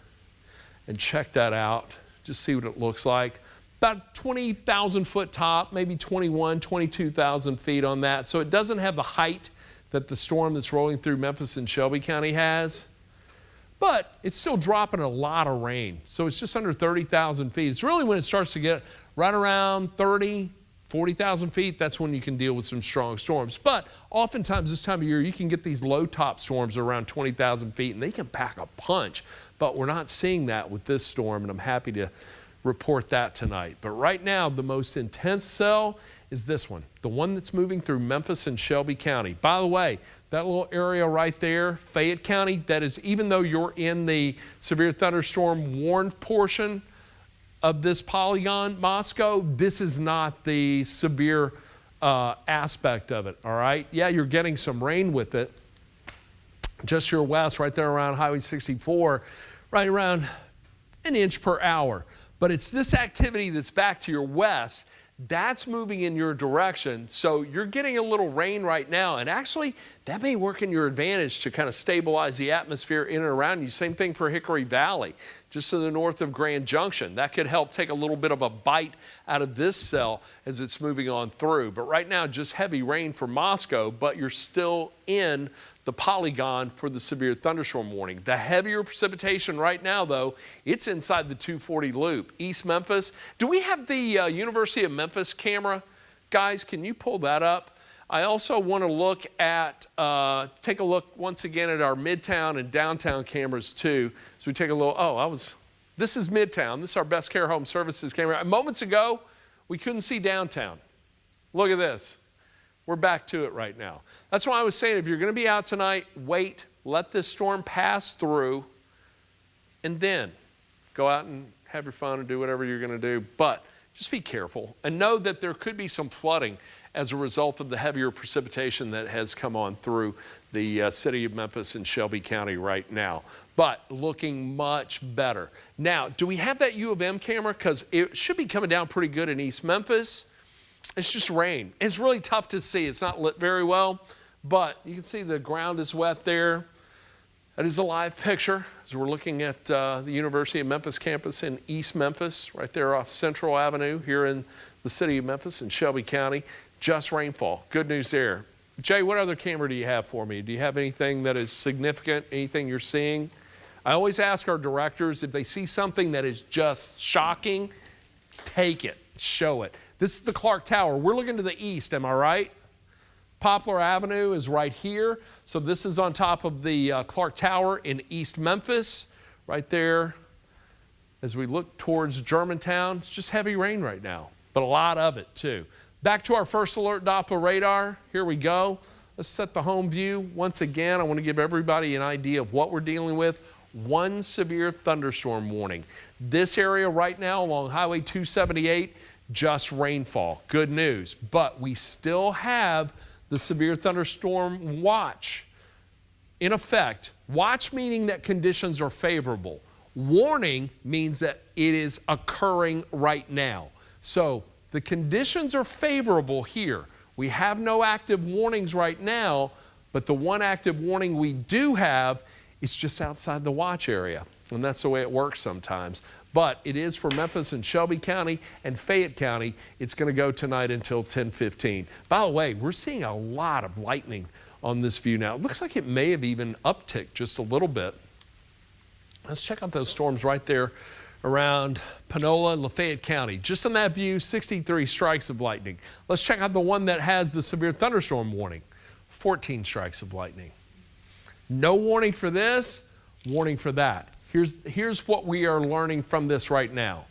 and check that out. Just see what it looks like. About 20,000 foot top, maybe 22,000 feet on that. So it doesn't have the height that the storm that's rolling through Memphis and Shelby County has, but it's still dropping a lot of rain. So it's just under 30,000 feet. It's really when it starts to get right around 40,000 feet, that's when you can deal with some strong storms. But oftentimes this time of year, you can get these low top storms around 20,000 feet, and they can pack a punch. But we're not seeing that with this storm, and I'm happy to report that tonight. But right now, the most intense cell is this one, the one that's moving through Memphis and Shelby County. By the way, that little area right there, Fayette County, that is, even though you're in the severe thunderstorm warned portion of this polygon, Moscow, this is not the severe aspect of it, all right? Yeah, you're getting some rain with it. Just your west, right there around Highway 64, right around 1 inch per hour. But it's this activity that's back to your west That's moving in your direction. So you're getting a little rain right now. And actually, that may work in your advantage to kind of stabilize the atmosphere in and around you. Same thing for Hickory Valley, just to the north of Grand Junction. That could help take a little bit of a bite out of this cell as it's moving on through. But right now, just heavy rain for Moscow, but you're still in the polygon for the severe thunderstorm warning. The heavier precipitation right now, though, it's inside the 240 loop. East Memphis. Do we have the University of Memphis camera? Guys, can you pull that up? I also want to look at, take a look once again at our Midtown and downtown cameras too. So we take a little, this is Midtown. This is our Best Care Home Services camera. Moments ago, we couldn't see downtown. Look at this. We're back to it right now. That's why I was saying, if you're going to be out tonight, wait, let this storm pass through, and then go out and have your fun and do whatever you're going to do. But just be careful and know that there could be some flooding as a result of the heavier precipitation that has come on through the city of Memphis and Shelby County right now. But looking much better. Now, do we have that U of M camera? Because it should be coming down pretty good in East Memphis. It's just rain. It's really tough to see. It's not lit very well, but you can see the ground is wet there. That is a live picture as we're looking at the University of Memphis campus in East Memphis, right there off Central Avenue here in the city of Memphis and Shelby County. Just rainfall. Good news there. Jay, what other camera do you have for me? Do you have anything that is significant, anything you're seeing? I always ask our directors if they see something that is just shocking, take it, show it. This is the Clark Tower. We're looking to the east, am I right? Poplar Avenue is right here. So this is on top of the Clark Tower in East Memphis, right there. As we look towards Germantown, it's just heavy rain right now, but a lot of it too. Back to our first alert Doppler radar. Here we go. Let's set the home view. Once again, I want to give everybody an idea of what we're dealing with. One severe thunderstorm warning. This area right now along Highway 278, just rainfall. Good news. But we still have the severe thunderstorm watch in effect. Watch meaning that conditions are favorable. Warning means that it is occurring right now. So the conditions are favorable here. We have no active warnings right now, but the one active warning we do have is just outside the watch area. And that's the way it works sometimes. But it is for Memphis and Shelby County and Fayette County. It's going to go tonight until 10:15. By the way, we're seeing a lot of lightning on this view now. It looks like it may have even upticked just a little bit. Let's check out those storms right there around Panola and Lafayette County. Just on that view, 63 strikes of lightning. Let's check out the one that has the severe thunderstorm warning. 14 strikes of lightning. No warning for this, warning for that. Here's what we are learning from this right now.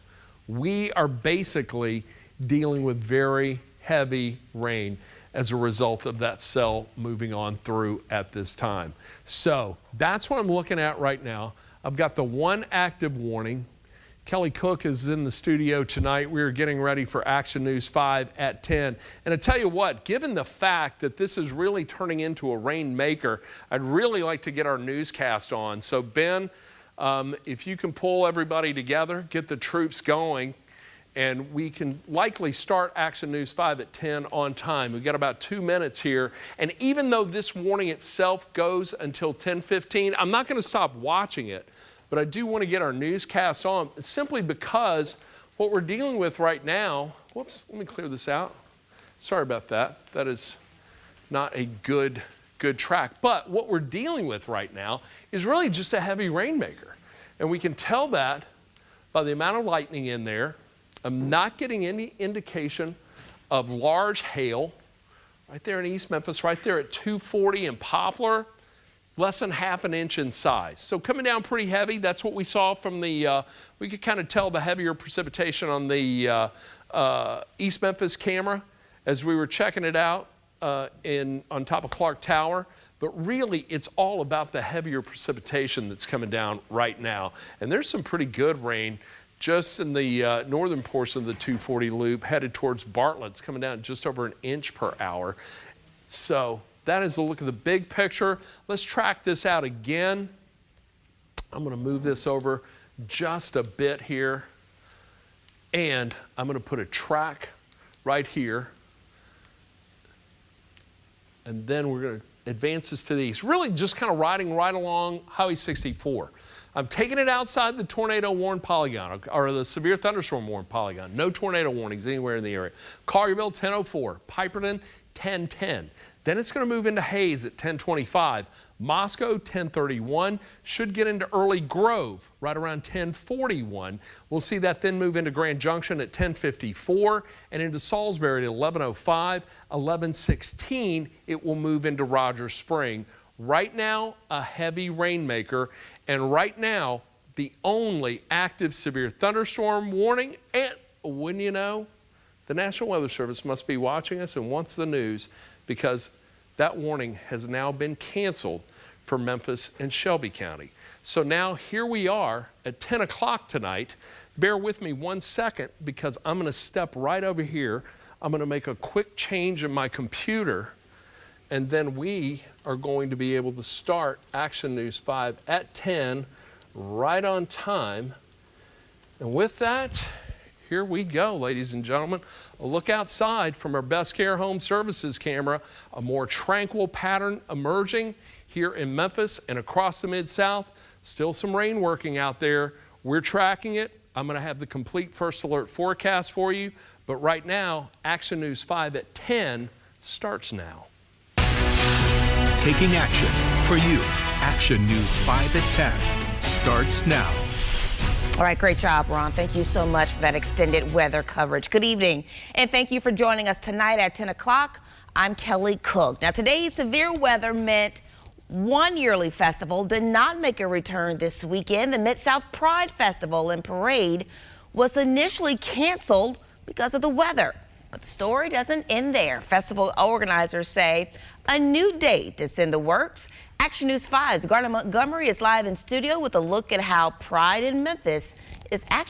We are basically dealing with very heavy rain as a result of that cell moving on through at this time. So that's what I'm looking at right now. I've got the one active warning. Kelly Cook is in the studio tonight. We're getting ready for Action News 5 at 10. And I tell you what, given the fact that this is really turning into a rainmaker, I'd really like to get our newscast on. So Ben, if you can pull everybody together, get the troops going, and we can likely start Action News 5 at 10 on time. We've got about 2 minutes here. And even though this warning itself goes until 10:15, I'm not going to stop watching it. But I do want to get our newscasts on simply because what we're dealing with right now, whoops, let me clear this out. Sorry about that. That is not a good track. But what we're dealing with right now is really just a heavy rainmaker. And we can tell that by the amount of lightning in there. I'm not getting any indication of large hail right there in East Memphis, right there at 240 in Poplar. Less than ½ an inch in size. So coming down pretty heavy. That's what we saw from the, we could kind of tell the heavier precipitation on the East Memphis camera as we were checking it out on top of Clark Tower. But really, it's all about the heavier precipitation that's coming down right now. And there's some pretty good rain just in the northern portion of the 240 loop headed towards Bartlett. It's coming down just over 1 inch per hour. So that is a look at the big picture. Let's track this out again. I'm going to move this over just a bit here. And I'm going to put a track right here. And then we're going to advance this to the east, really just kind of riding right along Highway 64. I'm taking it outside the tornado warned polygon, or the severe thunderstorm warned polygon. No tornado warnings anywhere in the area. Collierville, 1004. Piperton, 1010. Then it's going to move into Hayes at 1025. Moscow, 1031. Should get into Early Grove right around 1041. We'll see that then move into Grand Junction at 1054 and into Salisbury at 1105. 1116, it will move into Rogers Spring. Right now, a heavy rainmaker, and right now, the only active severe thunderstorm warning. And wouldn't you know, the National Weather Service must be watching us and wants the news, because that warning has now been canceled for Memphis and Shelby County. So now here we are at 10 o'clock tonight. Bear with me 1 second, because I'm going to step right over here. I'm going to make a quick change in my computer, and then we are going to be able to start Action News 5 at 10, right on time. And with that, here we go, ladies and gentlemen. A look outside from our Best Care Home Services camera. A more tranquil pattern emerging here in Memphis and across the Mid-South. Still some rain working out there. We're tracking it. I'm going to have the complete first alert forecast for you. But right now, Action News 5 at 10 starts now. Taking action for you. Action News 5 at 10 starts now. All right, great job, Ron. Thank you so much for that extended weather coverage. Good evening, and thank you for joining us tonight at 10 o'clock. I'm Kelly Cook. Now, today's severe weather meant one yearly festival did not make a return this weekend. The Mid-South Pride Festival and Parade was initially canceled because of the weather. But the story doesn't end there. Festival organizers say a new date is in the works. Action News 5's Garner Montgomery is live in studio with a look at how Pride in Memphis is actually